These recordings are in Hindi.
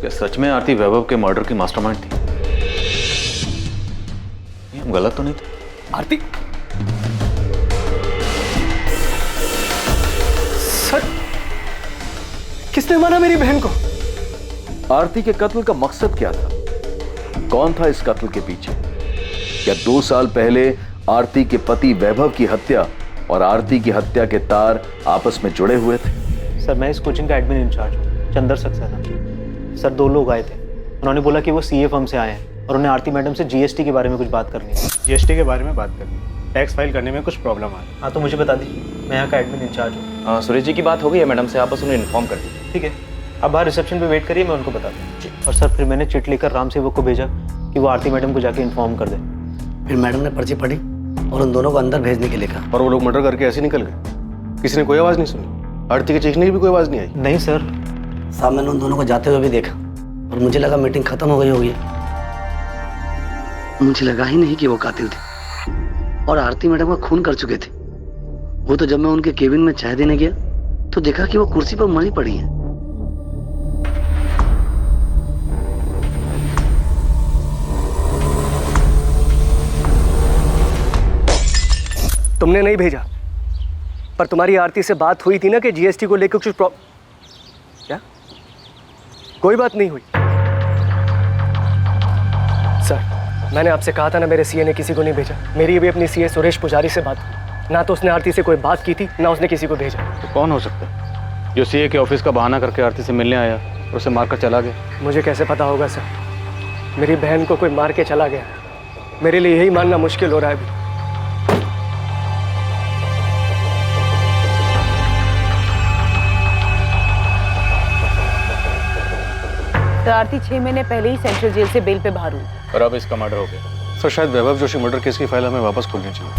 क्या सच में आरती वैभव के मर्डर की मास्टरमाइंड थी? ये हम गलत तो नहीं थे? आरती सर, किसने मारा मेरी बहन को? आरती के कत्ल का मकसद क्या था? कौन था इस कत्ल के पीछे? क्या 2 साल पहले आरती के पति वैभव की हत्या और आरती की हत्या के तार आपस में जुड़े हुए थे? सर, मैं इस कोचिंग का एडमिन इंचार्ज हूँ, चंदर सक्सेना। सर, 2 लोग आए थे। उन्होंने बोला कि वो सीए फर्म से आए हैं और उन्हें आरती मैडम से जीएसटी के बारे में कुछ बात करनी है। जीएसटी के बारे में बात करनी है, टैक्स फाइल करने में कुछ प्रॉब्लम आ रही है। हाँ, तो मुझे बता दीजिए, मैं यहाँ का एडमिन इंचार्ज हूँ। सुरेश जी की बात हो गई है मैडम से, आप बस उन्हें इन्फॉर्म कर दीजिए। ठीक है, आप बाहर रिसेप्शन पे वेट करिए, मैं उनको बता दूँ। और सर, फिर मैंने चिट लेकर राम सेवक को भेजा कि वो आरती मैडम को जाके इन्फॉर्म कर दे। फिर मैडम ने पर्ची पढ़ी और उन दोनों को अंदर भेजने के लिए कहा। और वो लोग मर्डर करके ऐसे निकल गए, किसी ने कोई आवाज़ नहीं सुनी, आरती के चीखने की भी कोई आवाज़ नहीं आई। नहीं सर, साहब मैंने उन दोनों को जाते हुए भी देखा और मुझे लगा मीटिंग खत्म हो गई होगी। मुझे लगा ही नहीं कि वो कातिल थे और आरती मैडम का खून कर चुके थे। वो तो जब मैं उनके केबिन में चाय देने गया तो देखा कि वो कुर्सी पर मरी पड़ी है। तुमने नहीं भेजा, पर तुम्हारी आरती से बात हुई थी ना कि जीएसटी को लेकर कुछ क्या? कोई बात नहीं हुई। सर, मैंने आपसे कहा था ना, मेरे सीए ने किसी को नहीं भेजा। मेरी भी अपनी सीए सुरेश पुजारी से बात हुई, ना तो उसने आरती से कोई बात की थी, ना उसने किसी को भेजा। तो कौन हो सकता है जो सीए के ऑफिस का बहाना करके आरती से मिलने आया और उसे मारकर चला गया? मुझे कैसे पता होगा सर? मेरी बहन को कोई मार के चला गया। मेरे लिए यही मानना मुश्किल हो रहा है अभी। तो आरती 6 महीने पहले ही सेंट्रल जेल से बेल पे बाहर हुई और अब इसका मर्डर हो गया। सर, शायद वैभव जोशी मर्डर केस की फाइल हमें वापस खोलनी चाहिए।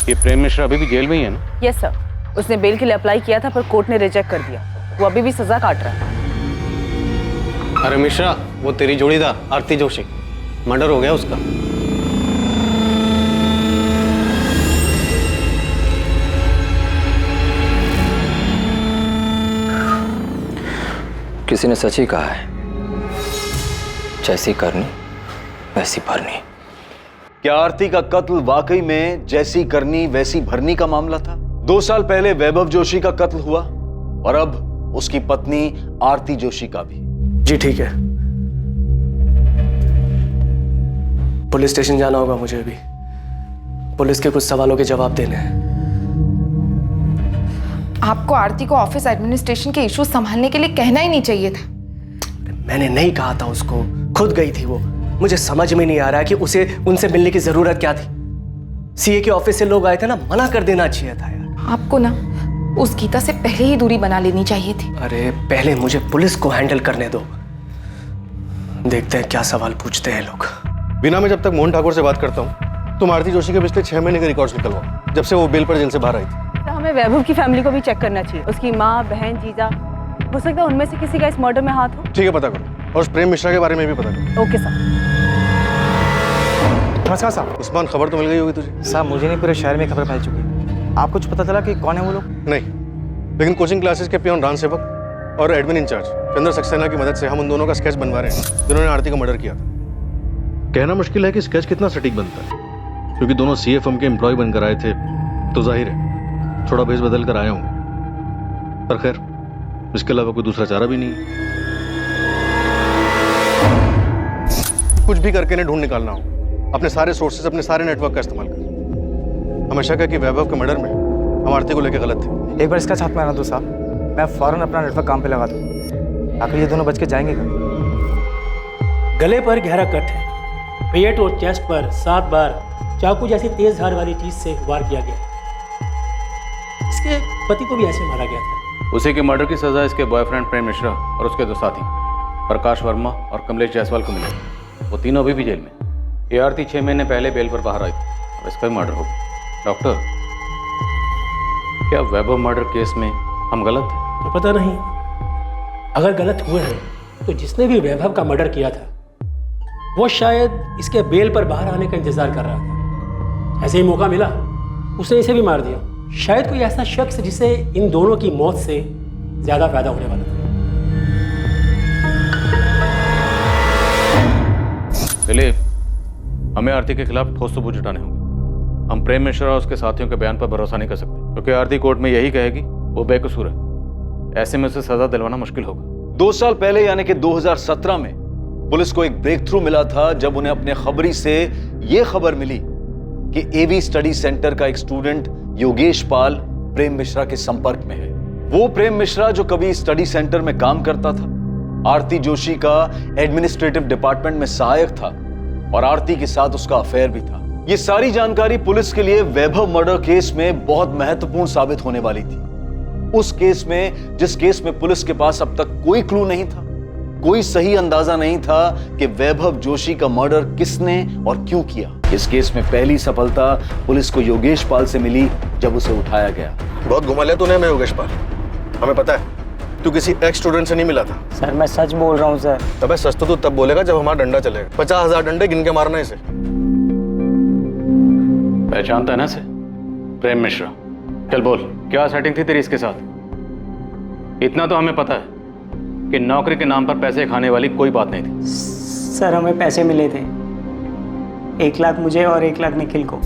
ये प्रेम मिश्रा अभी भी जेल में ही है ना? यस सर, उसने बेल के लिए अप्लाई किया था पर कोर्ट ने रिजेक्ट कर दिया। वो अभी भी सजा काट रहा है। अरे मिश्रा, वो तेरी जोड़ीदार आरती जोशी, मर्डर हो गया उसका। किसी ने सच ही कहा है, जैसी करनी वैसी भरनी। क्या आरती का कत्ल वाकई में जैसी करनी वैसी भरनी का मामला था? 2 साल पहले वैभव जोशी का कत्ल हुआ और अब उसकी पत्नी आरती जोशी का भी। जी ठीक है, पुलिस स्टेशन जाना होगा मुझे अभी। पुलिस के कुछ सवालों के जवाब देने हैं। आपको आरती को ऑफिस एडमिनिस्ट्रेशन के इश्यूज संभालने के लिए कहना ही नहीं चाहिए था। मैंने नहीं कहा था उसको, खुद गई थी वो। मुझे समझ में नहीं आ रहा है कि उसे उनसे मिलने की जरूरत क्या थी। सीए के ऑफिस से लोग आए थे ना, मना कर देना चाहिए था यार। आपको ना उस गीता से पहले ही दूरी बना लेनी चाहिए थी। अरे पहले मुझे पुलिस को हैंडल करने दो, देखते हैं क्या सवाल पूछते हैं लोग। बिना मैं जब तक मोहन ठाकुर से बात करता हूँ, तुम आरती जोशी के पिछले 6 महीने के रिकॉर्ड्स निकलवाओ, जब से वो बेल पर जेल से बाहर आई थी। तो हमें वैभव की फैमिली को भी चेक करना चाहिए। उसकी माँ, बहन, जीजा, हो सकता है उनमें से किसी का इस मर्डर में हाथ हो। ठीक है, पता करो। और उस प्रेम मिश्रा के बारे में भी पता करो। Okay sir. नमस्कार साहब। उस्मान, खबर तो मिल गई होगी तुझे? साहब, मुझे नहीं, पूरे शहर में खबर फैल चुकी है। आपको कुछ पता चला कि कौन है वो लोग? नहीं, लेकिन कोचिंग क्लासेस के पियोन राम सेवक और एडमिन इंचार्ज चंद्र सक्सेना की मदद से हम उन दोनों का स्केच बनवा रहे हैं जिन्होंने आरती का मर्डर किया था। कहना मुश्किल है कि स्केच कितना सटीक बनता है, क्योंकि दोनों सीए फर्म के एम्प्लॉय बनकर आए थे, तो जाहिर है थोड़ा भेस बदल कर आए होंगे। पर खैर, इसके अलावा कोई दूसरा चारा भी नहीं है। कुछ भी करके इन्हें ढूंढ निकालना हो, अपने सारे सोर्सेस, अपने सारे नेटवर्क का इस्तेमाल कर। हमेशा कहा कि वैभव के मर्डर में हम आरती को लेकर गलत थे। एक बार इसका छाप मारना दो साहब, मैं फौरन अपना नेटवर्क काम पे लगा दूँ। आखिर ये दोनों बच के जाएंगे कब? गले पर गहरा कट है, पेट और चेस्ट पर 7 बार चाकू जैसी तेज धार वाली चीज से वार किया गया। इसके पति को भी ऐसे मारा गया था। उसी के मर्डर की सजा इसके बॉयफ्रेंड प्रेम मिश्रा और उसके 2 साथी प्रकाश वर्मा और कमलेश जायसवाल को मिलेगी। वो तीनों अभी भी जेल में। ये आरती 6 महीने पहले बेल पर बाहर आई थी और इसका भी मर्डर हो गया। डॉक्टर, क्या वैभव मर्डर केस में हम गलत थे? तो पता नहीं, अगर गलत हुए हैं तो जिसने भी वैभव का मर्डर किया था वो शायद इसके बेल पर बाहर आने का इंतजार कर रहा था। ऐसे ही मौका मिला, उसने इसे भी मार दिया। शायद कोई ऐसा शख्स जिसे इन दोनों की मौत से ज्यादा फायदा होने वाला था। दिलीप, हमें आरती के खिलाफ ठोस सबूत जुटाने होंगे। हम प्रेम मिश्रा और उसके साथियों के बयान पर भरोसा नहीं कर सकते, क्योंकि आरती कोर्ट में यही कहेगी वो बेकसूर है। ऐसे में उसे सजा दिलवाना मुश्किल होगा। 2 साल पहले यानी कि 2017 में पुलिस को एक ब्रेक थ्रू मिला था जब उन्हें अपने खबरी से यह खबर मिली कि एवी स्टडी सेंटर का एक स्टूडेंट योगेश पाल प्रेम मिश्रा के संपर्क में है। वो प्रेम मिश्रा जो कभी स्टडी सेंटर में काम करता था, आरती जोशी का एडमिनिस्ट्रेटिव डिपार्टमेंट में सहायक था और आरती के साथ उसका अफेयर भी था। ये सारी जानकारी पुलिस के लिए वैभव मर्डर केस में बहुत महत्वपूर्ण साबित होने वाली थी। उस केस में, जिस केस में पुलिस के पास अब तक कोई क्लू नहीं था, कोई सही अंदाजा नहीं था कि वैभव जोशी का मर्डर किसने और क्यों किया। इस केस में पहली सफलता पुलिस को योगेश पाल से मिली जब उसे उठाया गया। बहुत घुमा लिया तूने हमें योगेश पाल। हमें पता है तू किसी एक्स स्टूडेंट से नहीं मिला था। सर मैं सच बोल रहा हूँ सर। अबे सच तो तू तब बोलेगा जब हमारा डंडा चलेगा। 50,000 डंडे गिन के मारना इसे। पहचानता है ना इसे? प्रेम मिश्रा। चल बोल, क्या सेटिंग थी तेरी इसके साथ? इतना तो हमें पता है कि नौकरी के नाम पर पैसे खाने वाली कोई बात नहीं थी। सर हमें पैसे मिले थे, 1 लाख मुझे और 1 लाख निखिल को।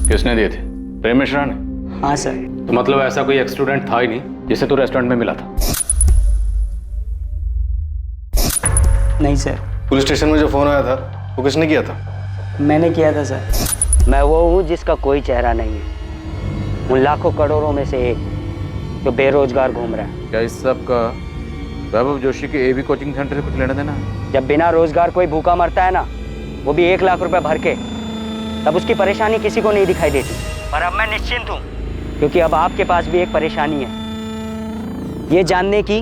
किसने दिए थे? प्रेम मिश्रा ने? हाँ सर। तो मतलब ऐसा कोई एक्स स्टूडेंट था ही नहीं जिसे तू रेस्टोरेंट में मिला था? नहीं सर। पुलिस स्टेशन में जो फोन आया था वो किसने किया था? मैंने किया था सर। मैं वो हूँ जिसका कोई चेहरा नहीं है, उन लाखों करोड़ों में से एक जो बेरोजगार घूम रहा है। क्या इस सब का वैभव जोशी के एवी कोचिंग सेंटर से कुछ लेना देना है? जब बिना रोजगार कोई भूखा मरता है ना, वो भी 1 लाख रुपए भर के, तब उसकी परेशानी किसी को नहीं दिखाई देती। पर अब मैं निश्चिंत हूँ, क्योंकि अब आपके पास भी एक परेशानी है, ये जानने की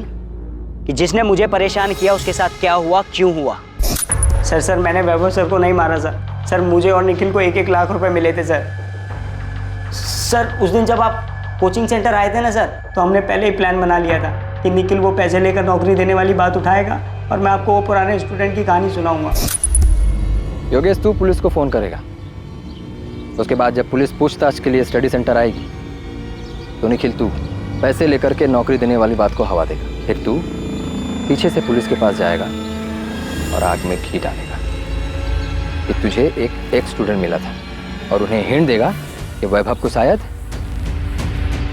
कि जिसने मुझे परेशान किया उसके साथ क्या हुआ, क्यों हुआ। सर मैंने वैभव सर को नहीं मारा सर। सर मुझे और निखिल को 1-1 लाख रुपए मिले थे सर। सर उस दिन जब आप कोचिंग सेंटर आए थे ना सर, तो हमने पहले ही प्लान बना लिया था कि निखिल वो पैसे लेकर नौकरी देने वाली बात उठाएगा और मैं आपको वो पुराने स्टूडेंट की कहानी सुनाऊंगा। योगेश, तू पुलिस को फ़ोन करेगा। उसके बाद जब पुलिस पूछताछ के लिए स्टडी सेंटर आएगी तो निखिल तू पैसे लेकर के नौकरी देने वाली बात को हवा देगा। फिर तू पीछे से पुलिस के पास जाएगा और आग में घी डालेगा कि तुझे एक स्टूडेंट मिला था और उन्हें हिंट देगा कि वैभव को शायद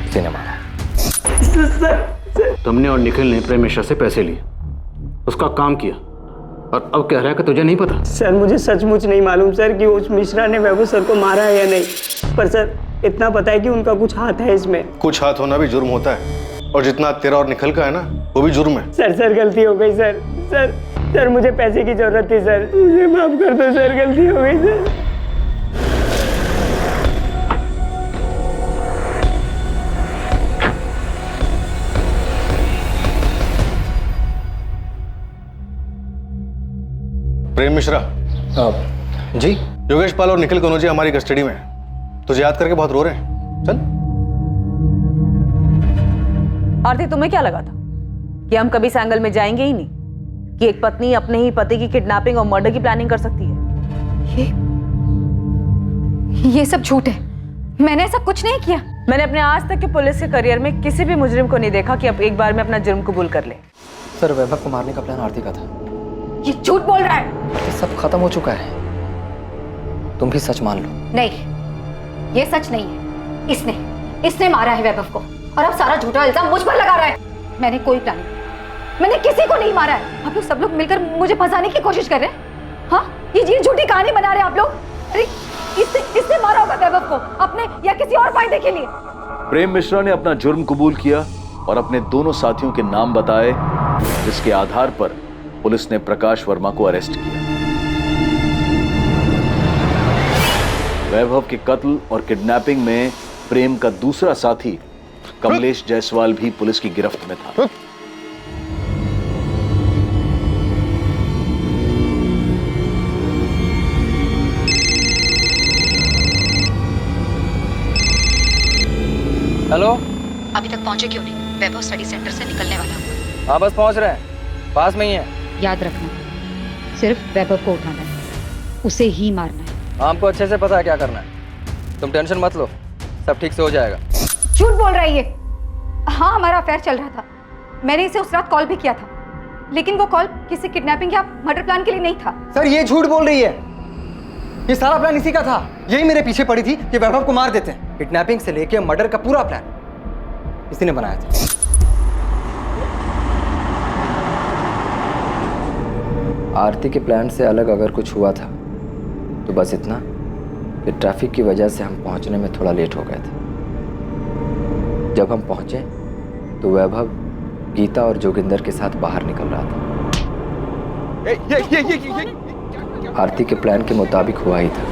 उसे न मारा। तुमने और निखिल ने प्रेम मिश्रा से पैसे लिए, उसका काम किया, और अब कह रहा है कि तुझे नहीं पता। सर मुझे सचमुच नहीं मालूम सर कि उस मिश्रा ने वैभव सर को मारा है या नहीं, पर सर इतना पता है कि उनका कुछ हाथ है इसमें। कुछ हाथ होना भी जुर्म होता है, और जितना तेरा और निखिल का है ना, वो भी जुर्म है। सर गलती हो गई सर मुझे पैसे की जरूरत थी सर, मुझे माफ कर दो सर, गलती हो गई सर। प्रेम मिश्रा। जी योगेश पाल और निखिल कनौजी हमारी कस्टडी में है। तुझे याद करके बहुत रो रहे हैं। चल। आरती, तुम्हें क्या लगा था कि हम कभी इस एंगल में जाएंगे ही नहीं, कि एक पत्नी अपने ही पति की किडनैपिंग और मर्डर की प्लानिंग कर सकती है? ये सब झूठ है, मैंने ऐसा कुछ नहीं किया। मैंने अपने आज तक के पुलिस के करियर में किसी भी मुजरिम को नहीं देखा कि अब एक बार में अपना जुर्म कबूल कर ले। सर, वैभव को मारने का प्लान आरती का था। ये झूठ बोल रहा है। ये सब खत्म हो चुका है, तुम भी सच मान लो। नहीं, ये सच नहीं है। इसने मारा है वैभव को और अब सारा झूठा इल्जाम मुझ पर लगा रहा है। मैंने कोई प्लान नहीं, मैंने किसी को नहीं मारा है। आप लोग सब लोग मिलकर मुझे फंसाने की कोशिश कर रहे हैं। हाँ, ये झूठी कहानी बना रहे हैं आप लोग। अरे इसने मारा होगा वैभव को अपने या किसी और फायदे के लिए। प्रेम मिश्रा ने अपना जुर्म कबूल किया और अपने दोनों साथियों के नाम बताए, जिसके आधार पर पुलिस ने प्रकाश वर्मा को अरेस्ट किया। वैभव के कत्ल और किडनैपिंग में प्रेम का दूसरा साथी कमलेश जायसवाल भी पुलिस की गिरफ्त में था। हेलो, अभी तक पहुंचे क्यों नहीं? वैभव स्टडी सेंटर से निकलने वाला हूँ। हाँ, बस पहुंच रहे हैं, पास में ही है। याद रखना, सिर्फ वैभव को उठाना है, उसे ही मारना है। हमको अच्छे से पता है क्या करना है, तुम टेंशन मत लो, सब ठीक से हो जाएगा। झूठ बोल रहा है ये। हाँ, हमारा अफेयर चल रहा था, मैंने इसे उस रात कॉल भी किया था, लेकिन वो कॉल किसी किडनैपिंग या मर्डर प्लान के लिए नहीं था। सर ये झूठ बोल रही है, ये सारा प्लान इसी का था। यही मेरे पीछे पड़ी थी कि वैभव को मार देते हैं। किडनैपिंग से लेके मर्डर का पूरा प्लान इसी ने बनाया था। आरती के प्लान से अलग अगर कुछ हुआ था तो बस इतना कि ट्रैफिक की वजह से हम पहुंचने में थोड़ा लेट हो गए थे। जब हम पहुंचे तो वैभव गीता और जोगिंदर के साथ बाहर निकल रहा था। आरती के प्लान के मुताबिक हुआ ही था।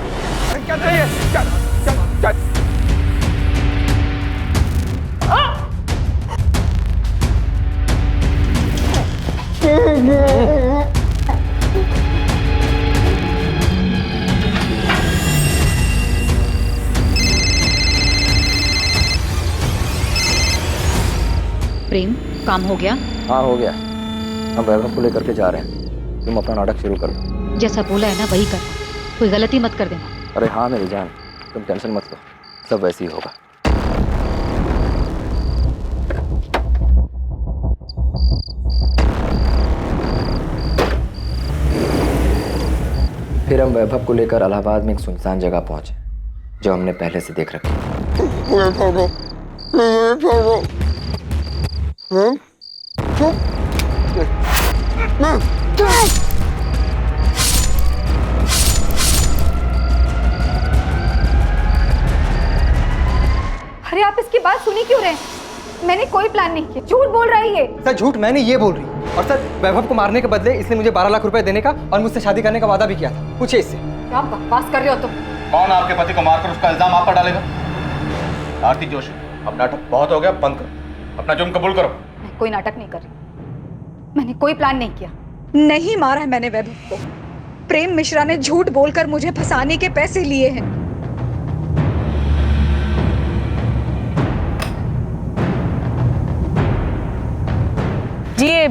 प्रेम, काम हो गया? हाँ हो गया, हम वैभव को लेकर के जा रहे हैं। तुम अपना नाटक शुरू कर दो। जैसा बोला है ना वही करना, कोई गलती मत कर देना। अरे हाँ मेरी जान, तुम टेंशन मत लो, सब वैसे ही होगा। फिर हम वैभव को लेकर इलाहाबाद में एक सुनसान जगह पहुंचे जो हमने पहले से देख रखी। अरे आप इसकी बात सुनी क्यों रहे हैं? मैंने कोई प्लान नहीं किया, झूठ बोल रही है। सर झूठ मैंने ये बोल रही है, और सर वैभव को मारने के बदले इसने मुझे 12 लाख रुपए देने का और मुझसे शादी करने का वादा भी किया था। पूछिए इससे। क्या बकवास कर रहे हो तुम? कौन आपके पति को मारकर उसका इल्जाम आप पर डालेगा? आरती जोशी, अब नाटक बहुत हो गया, बंद करो, अपना जुर्म कबूल करो। मैं कोई नाटक नहीं कर रही, मैंने कोई प्लान नहीं किया। नहीं मारा है मैंने वैभव को। प्रेम मिश्रा ने झूठ बोलकर मुझे फंसाने के पैसे लिए हैं। जी ये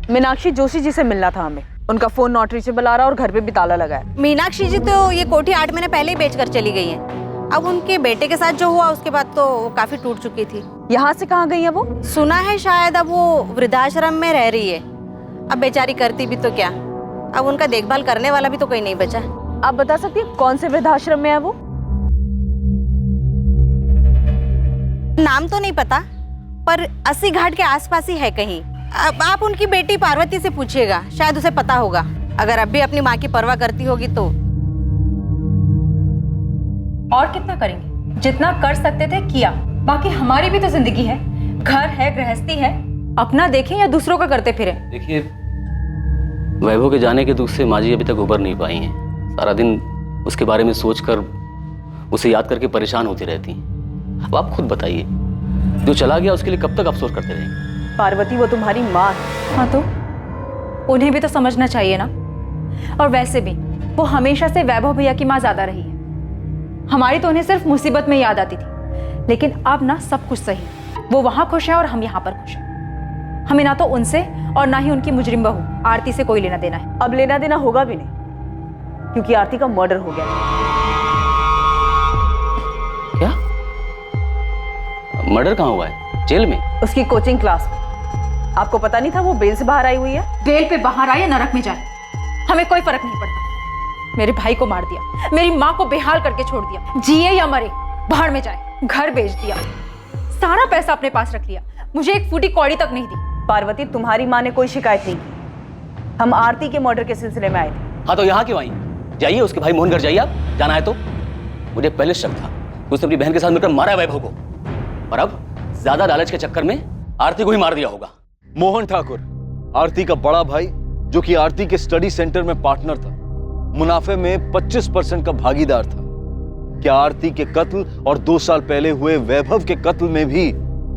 मीनाक्षी जोशी जी से मिलना था हमें। उनका फोन नॉट रीचेबल आ रहा और घर पे भी ताला लगा है। मीनाक्षी जी तो ये कोठी 8 महीने पहले ही बेचकर चली गई हैं। अब उनके बेटे के साथ जो हुआ उसके बाद तो वो काफी टूट चुकी थी। यहाँ से कहाँ गई है वो? सुना है शायद अब वो वृद्धाश्रम में रह रही है। अब बेचारी करती भी तो क्या, अब उनका देखभाल करने वाला भी तो कोई नहीं बचा। आप बता सकती हैं कौन से वृद्धाश्रम में है वो? नाम तो नहीं पता, पर 80 घाट के आसपास ही है कहीं। अब आप उनकी बेटी पार्वती से पूछिएगा, शायद उसे पता होगा। अगर अब भी अपनी माँ की परवाह करती होगी तो। और कितना करेंगे, जितना कर सकते थे किया। बाकी हमारी भी तो जिंदगी है, घर है, गृहस्थी है। अपना देखें या दूसरों का करते फिरे। देखिए, वैभव के जाने के दुख से माँ जी अभी तक उबर नहीं पाई हैं। सारा दिन उसके बारे में सोचकर, उसे याद करके परेशान होती रहती हैं। अब आप खुद बताइए, जो चला गया उसके लिए कब तक अफसोस करते रहेंगे? पार्वती वो तुम्हारी माँ है। हाँ तो उन्हें भी तो समझना चाहिए ना। और वैसे भी वो हमेशा से वैभव भैया की माँ ज्यादा रही है। हमारी तो उन्हें सिर्फ मुसीबत में याद आती थी, लेकिन अब ना सब कुछ सही। वो वहां खुश है और हम यहाँ पर खुश हैं। हमें ना तो उनसे और ना ही उनकी मुजरिम बहू आरती से कोई लेना देना है। अब लेना देना होगा भी नहीं, क्योंकि आरती का मर्डर हो गया। क्या? मर्डर कहाँ हुआ है? जेल में? उसकी कोचिंग क्लास में। आपको पता नहीं था वो बेल से बाहर आई हुई है? बेल पे बाहर आए या नरक में जाए, हमें कोई फर्क नहीं पड़ता। मेरे भाई को मार दिया, मेरी माँ को बेहाल करके छोड़ दिया। जिए या मरे, बाहर में जाए। घर बेच दिया, सारा पैसा अपने पास रख लिया, मुझे एक फूटी कौड़ी तक नहीं दी। पार्वती, तुम्हारी माँ ने कोई शिकायत नहीं की। हम आरती के मर्डर के सिलसिले में आए थे। हाँ तो यहाँ क्यों आई? जाइए उसके भाई मोहन घर जाइए, आप जाना है तो। मुझे पहले शक था उसने अपनी बहन के साथ मिलकर मारा है वैभव को, और अब ज्यादा लालच के चक्कर में आरती को ही मार दिया होगा। मोहन ठाकुर, आरती का बड़ा भाई, जो कि आरती के स्टडी सेंटर में पार्टनर था, मुनाफे में 25% का भागीदार था। क्या आरती के कत्ल और 2 साल पहले हुए वैभव के कत्ल में भी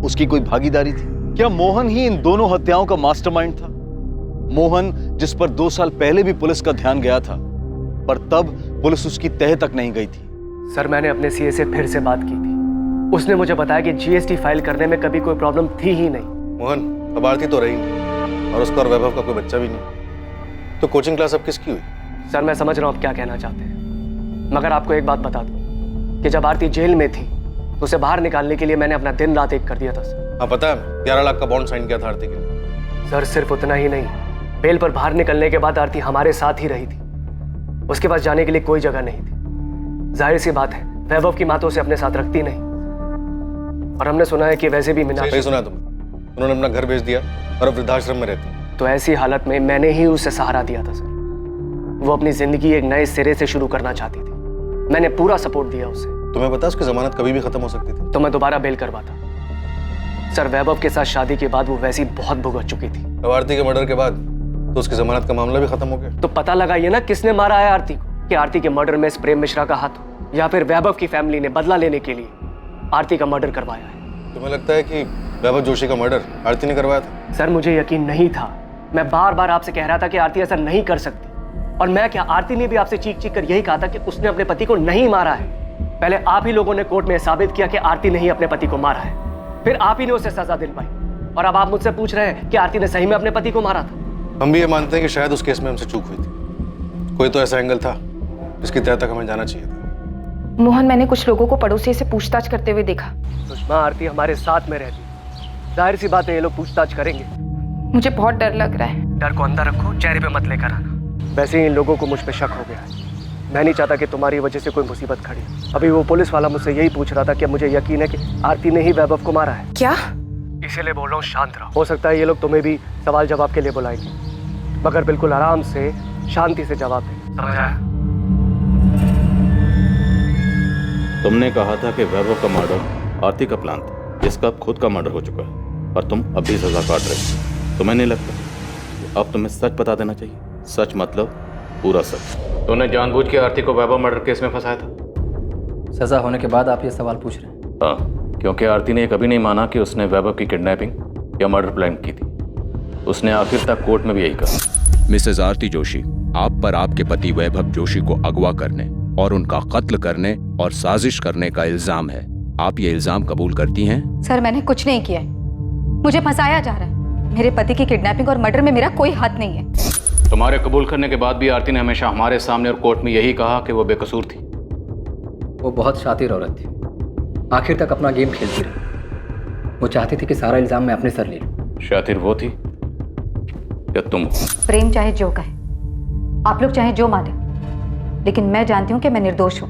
उसकी कोई भागीदारी थी? क्या मोहन ही इन दोनों हत्याओं का मास्टरमाइंड था? मोहन, जिस पर 2 साल पहले भी पुलिस का ध्यान गया था, पर तब पुलिस उसकी तह तक नहीं गई थी। सर, मैंने अपने सीए से फिर से बात की थी। उसने मुझे बताया कि जीएसटी फाइल करने में कभी कोई प्रॉब्लम थी ही नहीं। मोहन, अब आरती तो रही नहीं, और उसका और वैभव का कोई बच्चा भी नहीं, तो कोचिंग क्लास अब किसकी हुई? सर, मैं समझ रहा हूँ आप क्या कहना चाहते हैं, मगर आपको एक बात बता दूं कि जब आरती जेल में थी तो उसे बाहर निकालने के लिए मैंने अपना दिन रात एक कर दिया था सर। हाँ पता है, 11 लाख का बॉन्ड साइन किया था आरती के लिए। सर सिर्फ उतना ही नहीं, बेल पर बाहर निकलने के बाद आरती हमारे साथ ही रही थी। उसके पास जाने के लिए कोई जगह नहीं थी। जाहिर सी बात है, वैभव की माँ तो उसे अपने साथ रखती नहीं। और हमने सुना है कि वैसे भी मीनाक्षी, सही सुना तुमने, उन्होंने अपना घर बेच दिया और अब वृद्धाश्रम में रहती है। तो ऐसी हालत में मैंने ही उसे सहारा दिया था सर। वो अपनी जिंदगी एक नए सिरे से शुरू करना चाहती थी। मैंने पूरा सपोर्ट दिया उसे। तुम्हें पता उसकी जमानत कभी भी खत्म हो सकती थी। तो मैं दोबारा बेल करवाता। सर वैभव के साथ शादी के बाद वो वैसी बहुत भुगत चुकी थी। अब आरती के मर्डर के बाद तो उसकी जमानत का मामला भी खत्म हो गया। तो पता लगाइए ना किसने मारा है आरती को, कि आरती के मर्डर में इस प्रेम मिश्रा का हाथ हो, या फिर वैभव की फैमिली ने बदला लेने के लिए आरती का मर्डर करवाया है। तुम्हें लगता है कि वैभव जोशी का मर्डर आरती ने करवाया था? सर मुझे यकीन नहीं था। मैं बार बार आपसे कह रहा था कि आरती ऐसा नहीं कर सकती। और मैं क्या, आरती ने भी आपसे चीख चीख कर यही कहा था कि उसने अपने पति को नहीं मारा है। पहले आप ही लोगों ने कोर्ट में साबित किया कि आरती ने ही अपने पति को मारा है, फिर आप ही ने उसे सजा दिलवाई, और अब आप मुझसे पूछ रहे हैं कि आरती ने सही में अपने पति को मारा था। हम भी ये मानते हैं कि शायद उस केस में हमसे चूक हुई थी। कोई तो ऐसा एंगल था जिसकी तह तक हमें जाना चाहिए था। मोहन, मैंने कुछ लोगों को पड़ोसी से पूछताछ करते हुए देखा। सुषमा, आरती हमारे साथ में रहती, जाहिर सी बात है ये लोग पूछताछ करेंगे। मुझे बहुत डर लग रहा है। डर को अंदर रखो, चेहरे पे मत लेकर आना। वैसे ही इन लोगों को मुझ पे शक हो गया है। मैं नहीं चाहता कि तुम्हारी वजह से कोई मुसीबत खड़ी। अभी वो पुलिस वाला मुझसे यही पूछ रहा था कि मुझे यकीन है कि आरती ने ही वैभव को मारा है। क्या? इसीलिए बोल रहा हूँ शांत रहो। हो सकता है ये लोग तुम्हें भी सवाल जवाब के लिए बुलाएंगे, मगर बिल्कुल आराम से शांति से जवाब दें। समझ आया? तुमने कहा था कि वैभव का मर्डर आरती का प्लान था, जिसका अब खुद का मर्डर हो चुका है, और तुम अब भी सजा काट रहे हो। तुम्हें नहीं लगता कि अब तुम्हें सच बता देना चाहिए? सच मतलब पूरा सच। तुमने जानबूझ के आरती को वैभव मर्डर केस में फंसाया था। सजा होने के बाद आप ये सवाल पूछ रहे हैं? हाँ, क्योंकि आरती ने कभी नहीं माना कि उसने वैभव की किडनैपिंग या मर्डर प्लान की थी। उसने आखिर तक कोर्ट में भी यही कहा। मिसेज आरती जोशी, आप पर आपके पति वैभव जोशी को अगवा करने और उनका कत्ल करने और साजिश करने का इल्जाम है। आप ये इल्जाम कबूल करती हैं? सर मैंने कुछ नहीं किया है, मुझे फंसाया जा रहा है। मेरे पति की किडनैपिंग और मर्डर में मेरा कोई हाथ नहीं है। तुम्हारे कबूल करने के बाद भी आरती ने हमेशा हमारे सामने और कोर्ट में यही कहा कि वो बेकसूर थी। वो बहुत शातिर औरत थी, आखिर तक अपना गेम खेलती रही। वो चाहती थी कि सारा इल्जाम मैं अपने सर ले लूं। शातिर वो थी या तुम? प्रेम चाहे जो कहे, आप लोग चाहे जो माने, लेकिन मैं जानती हूँ कि मैं निर्दोष हूँ।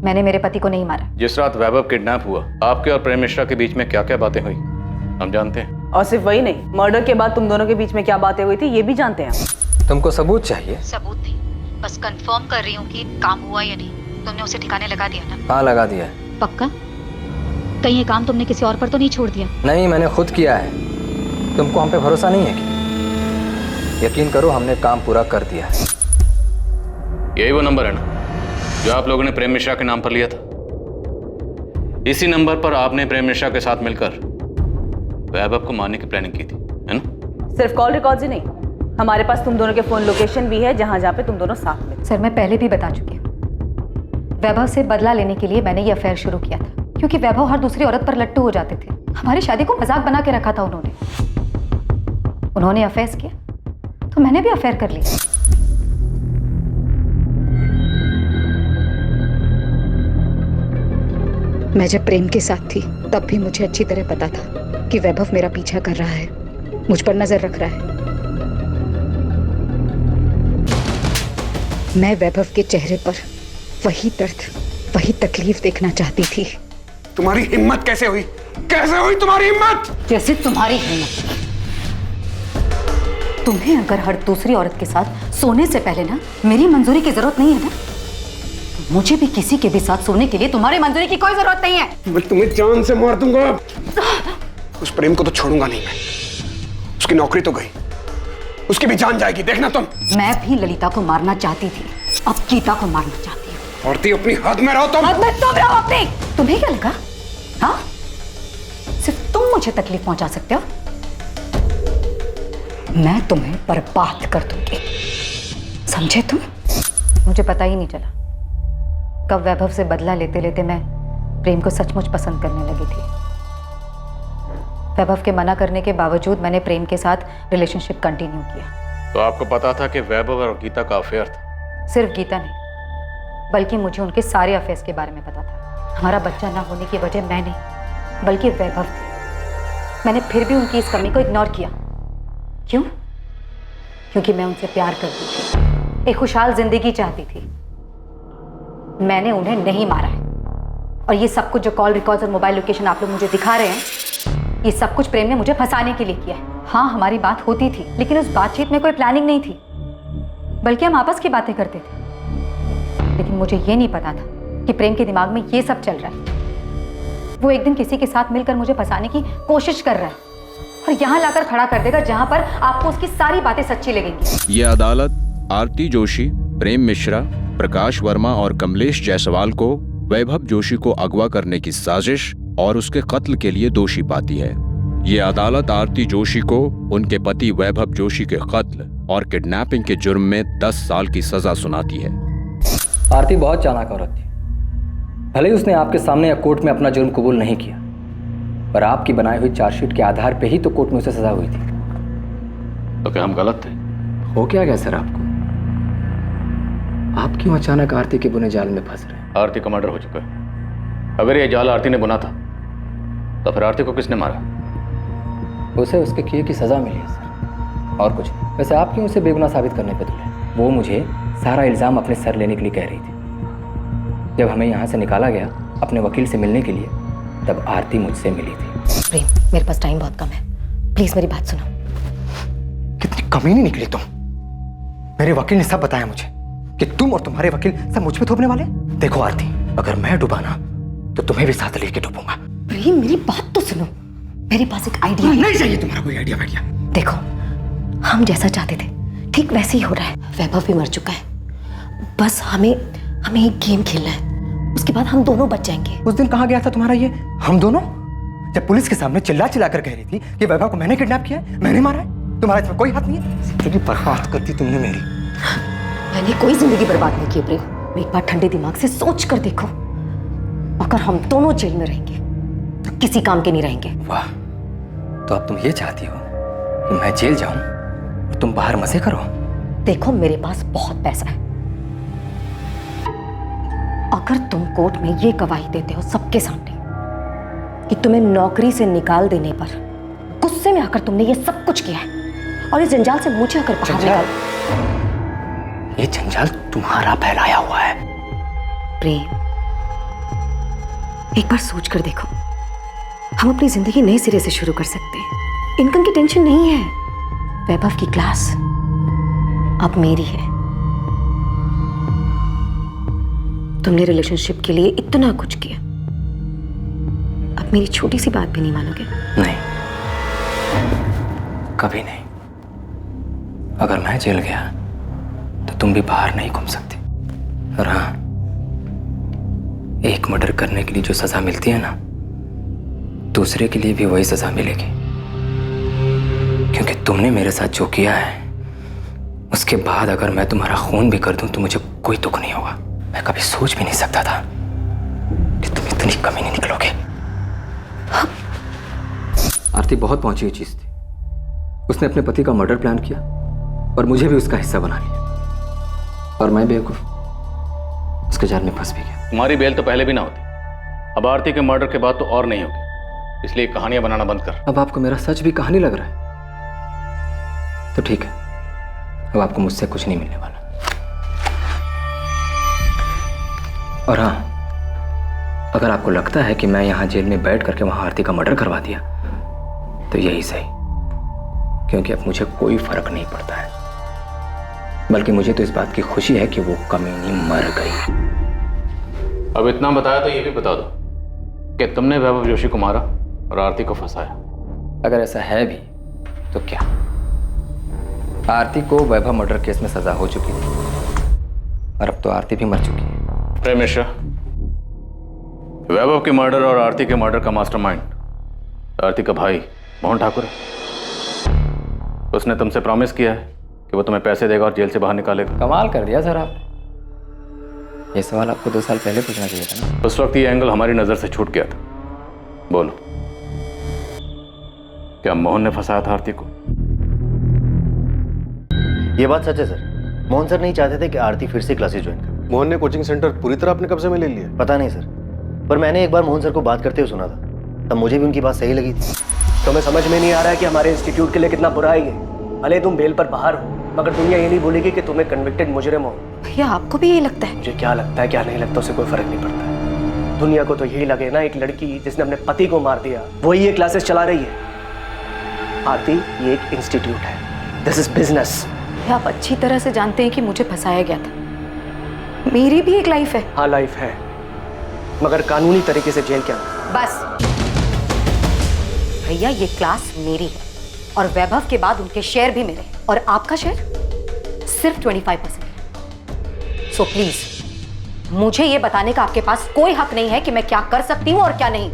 मैंने मेरे पति को नहीं मारा। जिस रात वैभव किडनैप हुआ, आपके और प्रेम मिश्रा के बीच में क्या क्या बातें हुई हम जानते हैं। और सिर्फ वही नहीं, मर्डर के बाद तुम दोनों के बीच में क्या बातें हुई थी ये भी जानते हैं। तुमको सबूत चाहिए? सबूत नहीं, बस कंफर्म कर रही हूँ कि काम हुआ या नहीं। तुमने उसे ठिकाने लगा दिया ना? हाँ, लगा दिया है। पक्का? कहीं ये काम तुमने किसी और पर तो नहीं छोड़ दिया? नहीं, मैंने खुद किया है। तुमको हम पे भरोसा नहीं है क्या? यकीन करो, हमने काम पूरा कर दिया है। यही वो नंबर है ना जो आप लोगों ने प्रेम मिश्रा के नाम पर लिया था? इसी नंबर पर आपने प्रेम मिश्रा के साथ मिलकर वैभव को मारने की प्लानिंग की थी, है ना? सिर्फ कॉल रिकॉर्ड्स ही नहीं, हमारे पास तुम दोनों के फोन लोकेशन भी है जहां जहां पे तुम दोनों साथ में। सर मैं पहले भी बता चुकी हूँ, वैभव से बदला लेने के लिए मैंने ये अफेयर शुरू किया था, क्योंकि वैभव हर दूसरी औरत पर लट्टू हो जाते थे। हमारी शादी को मजाक बना के रखा था उन्होंने अफेयर किया तो मैंने भी अफेयर कर लिया। मैं जब प्रेम के साथ थी तब भी मुझे अच्छी तरह पता था कि वैभव मेरा पीछा कर रहा है, मुझ पर नजर रख रहा है। मैं वैभव के चेहरे पर वही दर्द, वही तकलीफ देखना चाहती थी। तुम्हारी हिम्मत कैसे हुई? कैसे हुई तुम्हारी हिम्मत? जैसे तुम्हारी हिम्मत। तुम्हें अगर हर दूसरी औरत के साथ सोने से पहले ना मेरी मंजूरी की जरूरत नहीं है ना, मुझे भी किसी के भी साथ सोने के लिए तुम्हारी मंजूरी की कोई जरूरत नहीं है। मैं तुम्हें जान से मार दूंगा। उस प्रेम को तो छोड़ूंगा नहीं मैं। उसकी नौकरी तो गई, उसकी भी जान जाएगी, देखना तुम। मैं भी ललिता को मारना चाहती थी, अब गीता को मारना चाहती हूँ। औरती अपनी हद में रहो तुम। हद में तुम रहो अपनी। तुम्हें क्या लगा? हाँ, सिर्फ तुम मुझे तकलीफ पहुंचा सकते हो? मैं तुम्हें बर्बाद कर दूंगी, समझे तुम? मुझे पता ही नहीं चला कब वैभव से बदला लेते लेते मैं प्रेम को सचमुच पसंद करने लगी थी। वैभव के मना करने के बावजूद मैंने प्रेम के साथ रिलेशनशिप कंटिन्यू किया। तो आपको पता था कि वैभव और गीता का अफेयर था? सिर्फ गीता नहीं, बल्कि मुझे उनके सारे अफेयर्स के बारे में पता था। हमारा बच्चा ना होने की वजह मैं नहीं बल्कि वैभव थी। मैंने फिर भी उनकी इस कमी को इग्नोर किया क्यों? क्योंकि मैं उनसे प्यार करती थी, एक खुशहाल जिंदगी चाहती थी। मैंने उन्हें नहीं मारा है। और ये सब कुछ जो कॉल रिकॉर्ड्स और मोबाइल लोकेशन आप लोग मुझे दिखा रहे हैं, ये सब कुछ प्रेम ने मुझे फंसाने के लिए किया है। हाँ, हमारी बात होती थी, लेकिन उस बातचीत में कोई प्लानिंग नहीं थी, बल्कि हम आपस की बातें करते थे। लेकिन मुझे ये नहीं पता था कि प्रेम के दिमाग में ये सब चल रहा है। वो एक दिन किसी के साथ मिलकर मुझे फंसाने की कोशिश कर रहा है और यहाँ लाकर खड़ा कर देगा जहाँ पर आपको उसकी सारी बातें सच्ची लगेंगी। ये अदालत आरती जोशी, प्रेम मिश्रा, प्रकाश वर्मा और कमलेश जायसवाल को वैभव जोशी को अगवा करने की साजिश और उसके कत्ल के लिए दोषी पाती है। ये अदालत आरती जोशी को उनके पति वैभव जोशी के कत्ल और किडनैपिंग के जुर्म में 10 साल की सजा सुनाती है। आरती बहुत चालाक औरत थी। भले ही उसने आपके सामने या कोर्ट में अपना जुर्म कबूल नहीं किया, पर आपकी बनाई हुई चार्जशीट के आधार पे ही तो कोर्ट में उसे सजा हुई थी। तो क्या हम गलत थे? हो क्या गया सर आपको? आप क्यों अचानक आरती के बुने जाल में फंस रहे हैं? आरती का मर्डर हो चुका है। अगर ये जाल आरती ने बुना था तो फिर आरती को किसने मारा? उसे उसके किए की सजा मिली है सर, और कुछ नहीं। वैसे आप क्यों उसे बेगुनाह साबित करने पे तुले? वो मुझे सारा इल्जाम अपने सर लेने के लिए कह रही थी। जब हमें यहाँ से निकाला गया अपने वकील से मिलने के लिए, तब आरती मुझसे मिली थी। प्रेम, मेरे पास टाइम बहुत कम है, प्लीज मेरी बात सुनो। कितनी कमीनी निकली तुम। मेरे वकील ने सब बताया मुझे कि तुम और तुम्हारे वकील सब मुझ पे थोपने वाले। देखो आरती, अगर मैं डूबा ना तो तुम्हें भी साथ लेके डूबूंगा। प्रेम, मेरी बात तो सुनो। मेरे पास एक आइडिया है। नहीं चाहिए तुम्हारा कोई आइडिया वाइडिया। देखो, हम जैसा चाहते थे ठीक वैसे ही हो रहा है। वैभव भी मर चुका है, बस हमें एक गेम खेलना है, उसके बाद हम दोनों बच जाएंगे। उस दिन कहाँ गया था तुम्हारा ये हम दोनों? जब पुलिस के सामने चिल्ला चिल्ला कर कह रही थी कि वैभव को मैंने किडनैप किया है, मैंने मारा है, तुम्हारा इसमें कोई हाथ नहीं है। जिंदगी बर्बाद कर दी तुमने मेरी। मैंने कोई जिंदगी बर्बाद नहीं की प्रेम। एक बार ठंडे दिमाग से सोच कर देखो, अगर हम दोनों जेल में रहेंगे तो किसी काम के नहीं रहेंगे। वाह, तो अब तुम ये चाहती हो कि मैं जेल जाऊं और तुम बाहर मजे करो? देखो, मेरे पास बहुत पैसा है। अगर तुम कोर्ट में ये गवाही देते हो सबके सामने कि तुम्हें नौकरी से निकाल देने पर गुस्से में आकर तुमने ये सब कुछ किया है और इस जंजाल से मुझे अगर बाहर निकाल, ये जंजाल तुम्हारा फैलाया हुआ है। प्रेम, एक बार सोच कर देखो, हम अपनी जिंदगी नए सिरे से शुरू कर सकते हैं। इनकम की टेंशन नहीं है। वैभव की क्लास अब मेरी है। तुमने रिलेशनशिप के लिए इतना कुछ किया, अब मेरी छोटी सी बात भी नहीं मानोगे? नहीं, कभी नहीं। अगर मैं जेल गया तो तुम भी बाहर नहीं घूम सकती। और हाँ, एक मर्डर करने के लिए जो सजा मिलती है ना, दूसरे के लिए भी वही सजा मिलेगी। क्योंकि तुमने मेरे साथ जो किया है, उसके बाद अगर मैं तुम्हारा खून भी कर दूं तो मुझे कोई दुख नहीं होगा। मैं कभी सोच भी नहीं सकता था कि तुम इतनी कमीनी निकलोगे। आरती बहुत पहुंची हुई चीज थी। उसने अपने पति का मर्डर प्लान किया और मुझे भी उसका हिस्सा बना लिया, और मैं बेवकूफ उसके जाल में फंस भी गया। तुम्हारी बेल तो पहले भी ना होती, अब आरती के मर्डर के बाद तो और नहीं होगी, इसलिए कहानियां बनाना बंद कर। अब आपको मेरा सच भी कहानी लग रहा है? तो ठीक है, अब आपको मुझसे कुछ नहीं मिलने वाला। और हाँ, अगर आपको लगता है कि मैं यहां जेल में बैठ करके वहां आरती का मर्डर करवा दिया तो यही सही, क्योंकि अब मुझे कोई फर्क नहीं पड़ता है। बल्कि मुझे तो इस बात की खुशी है कि वो कमीनी मर गई। अब इतना बताया तो ये भी बता दो कि तुमने वैभव जोशी को मारा और आरती को फंसाया। अगर ऐसा है भी तो क्या? आरती को वैभव मर्डर केस में सजा हो चुकी थी और अब तो आरती भी मर चुकी है। प्रेम मिश्रा, वैभव के मर्डर और आरती के मर्डर का मास्टरमाइंड आरती का भाई मोहन ठाकुर है। उसने तुमसे प्रॉमिस किया है कि वो तुम्हें पैसे देगा और जेल से बाहर निकालेगा। कमाल कर दिया सर आपने। ये सवाल आपको 2 साल पहले पूछना चाहिए था ना। उस वक्त ये एंगल हमारी नजर से छूट गया था। बोलो, क्या मोहन ने फंसाया था आरती को? ये बात सच है सर। मोहन सर नहीं चाहते थे कि आरती फिर से क्लासेस ज्वाइन करे। मोहन ने कोचिंग सेंटर पूरी तरह अपने कब्जे में ले लिया? पता नहीं सर, पर मैंने एक बार मोहन सर को बात करते हुए सुना था, तब मुझे भी उनकी बात सही लगी थी। तुम्हें समझ में नहीं आ रहा है कि हमारे इंस्टीट्यूट के लिए कितना बुरा है ये? भले तुम बेल पर बाहर हो, मगर दुनिया ये नहीं बोलेगी कि तुम्हें कन्विक्टेड मुजरिम हो। भैया आपको भी यही लगता है? मुझे क्या लगता है क्या नहीं लगता उससे कोई फर्क नहीं पड़ता है। दुनिया को तो यही लगे ना, एक लड़की जिसने अपने पति को मार दिया वही ये क्लासेस चला रही है। आरती, ये एक इंस्टीट्यूट है, दिस इज बिजनेस। आप अच्छी तरह से जानते हैं कि मुझे फंसाया गया था। मेरी भी एक लाइफ है। हाँ लाइफ है, मगर कानूनी तरीके से जेल के अंदर। बस भैया, ये क्लास मेरी है और वैभव के बाद उनके शेयर भी मेरे हैं और आपका शेयर सिर्फ 25% है। सो प्लीज मुझे ये बताने का आपके पास कोई हक नहीं है कि मैं क्या कर सकती हूं और क्या नहीं।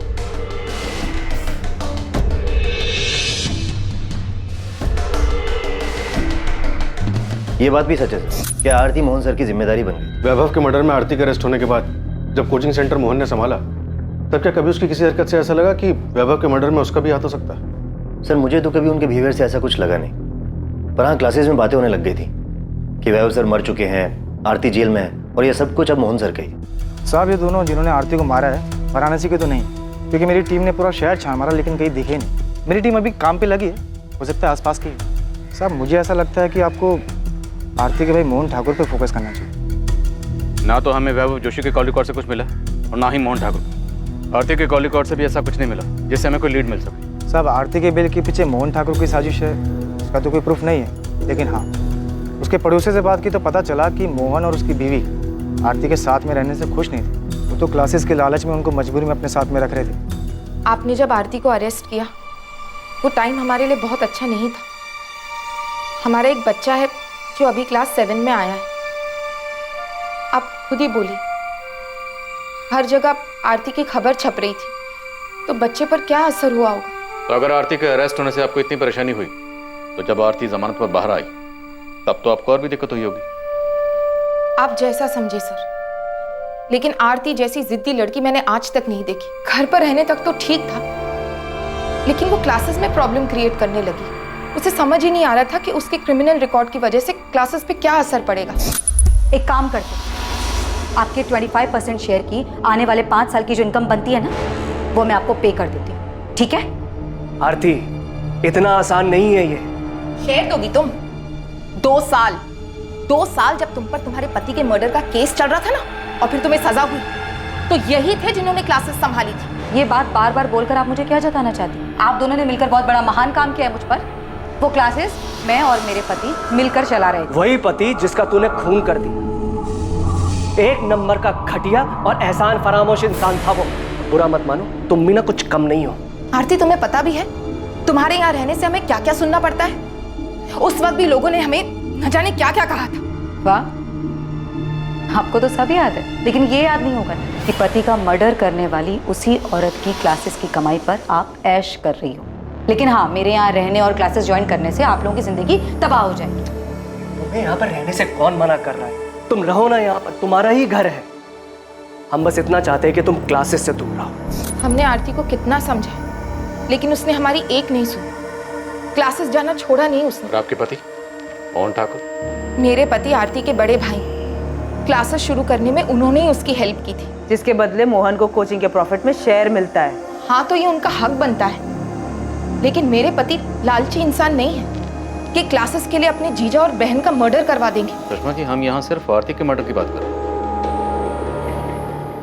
ये बात भी सच है सर, क्या आरती मोहन सर की जिम्मेदारी बन गई? वैभव के मर्डर में आरती के अरेस्ट होने के बाद जब कोचिंग सेंटर मोहन ने संभाला, तब क्या कभी उसकी किसी हरकत से ऐसा लगा कि वैभव के मर्डर में उसका भी हाथ हो सकता है? सर मुझे तो कभी उनके बिहेवियर से ऐसा कुछ लगा नहीं, पर हाँ क्लासेस में बातें होने लग गई थी कि वैभव सर मर चुके हैं, आरती जेल में है, और ये सब कुछ अब मोहन सर का ही। साहब ये दोनों जिन्होंने आरती को मारा है वाराणसी के तो नहीं, क्योंकि मेरी टीम ने पूरा शहर छान मारा लेकिन कहीं दिखे नहीं। मेरी टीम अभी काम पे लगी है, हो सकता है आसपास की। साहब मुझे ऐसा लगता है कि आपको आरती के भाई मोहन ठाकुर पे फोकस करना चाहिए। ना तो हमें वैभव जोशी के कॉल रिकॉर्ड से कुछ मिला और ना ही मोहन ठाकुर। आरती के कॉल रिकॉर्ड से भी ऐसा कुछ नहीं मिला जिससे हमें कोई लीड मिल सके। साहब आरती के बिल के पीछे मोहन ठाकुर की साजिश है, इसका तो कोई प्रूफ नहीं है, लेकिन हाँ उसके पड़ोसी से बात की तो पता चला कि मोहन और उसकी बीवी आरती के साथ में रहने से खुश नहीं थे। वो तो क्लासेस के लालच में उनको मजबूरी में अपने साथ में रख रहे थे। आपने जब आरती को अरेस्ट किया वो टाइम हमारे लिए बहुत अच्छा नहीं था। हमारा एक बच्चा है जो अभी क्लास 7 में आया है। आप खुद ही बोली, हर जगह आरती की खबर छप रही थी, तो बच्चे पर क्या असर हुआ होगा। तो अगर आरती के अरेस्ट होने से आपको इतनी परेशानी हुई, तो जब आरती जमानत पर बाहर आई तब तो आपको और भी दिक्कत हुई होगी। आप जैसा समझे सर, लेकिन आरती जैसी जिद्दी लड़की मैंने आज तक नहीं देखी। घर पर रहने तक तो ठीक था, लेकिन वो क्लासेस में प्रॉब्लम क्रिएट करने लगी। उसे समझ ही नहीं आ रहा था कि उसके क्रिमिनल रिकॉर्ड की वजह से क्लासेस पे क्या असर पड़ेगा। एक काम करते, आपके 25% शेयर की आने वाले 5 साल की जो इनकम बनती है ना, वो मैं आपको पे कर देती हूँ, ठीक है? आरती, इतना आसान नहीं है ये। शेयर दोगी तुम? 2 साल जब तुम पर तुम्हारे पति के मर्डर का केस चल रहा था ना, और फिर तुम्हें सजा हुई, तो यही थे जिन्होंने क्लासेस संभाली थी। ये बात बार बार बोलकर आप मुझे क्या जताना चाहती हैं? आप दोनों ने मिलकर बहुत बड़ा महान काम किया है मुझ पर। वो क्लासेस मैं और मेरे पति मिलकर चला रहे थे। वही पति जिसका तूने खून कर दिया। एक नंबर का घटिया और एहसान फरामोश इंसान था वो। बुरा मत मानो, तुम भी ना कुछ कम नहीं हो। आरती, तुम्हें पता भी है तुम्हारे यहाँ रहने से हमें क्या क्या सुनना पड़ता है? उस वक्त भी लोगों ने हमें न जाने क्या क्या कहा था। वाह, आपको तो सब याद है, लेकिन ये याद नहीं होगा कि पति का मर्डर करने वाली उसी औरत की क्लासेस की कमाई पर आप ऐश कर रही हो। लेकिन हाँ, मेरे यहाँ रहने और क्लासेस ज्वाइन करने से आप लोगों की जिंदगी तबाह हो जाएगी। तुम्हें यहाँ पर रहने से कौन मना कर रहा है? तुम रहो ना यहाँ पर, तुम्हारा ही घर है। हम बस इतना चाहते हैं कि तुम क्लासेस से दूर रहो। हमने आरती को कितना समझा, लेकिन उसने हमारी एक नहीं सुनी। क्लासेस जाना छोड़ा नहीं उसने। और आपके पति मोहन ठाकुर? मेरे पति आरती के बड़े भाई, क्लासेस शुरू करने में उन्होंने ही उसकी हेल्प की थी, जिसके बदले मोहन को कोचिंग के प्रॉफिट में शेयर मिलता है। हाँ, तो ये उनका हक बनता है, लेकिन मेरे पति लालची इंसान नहीं है कि क्लासेस के लिए अपने जीजा और बहन का मर्डर करवा देंगे। सुषमा जी, हम यहाँ सिर्फ आरती के मर्डर की बात कर रहे हैं।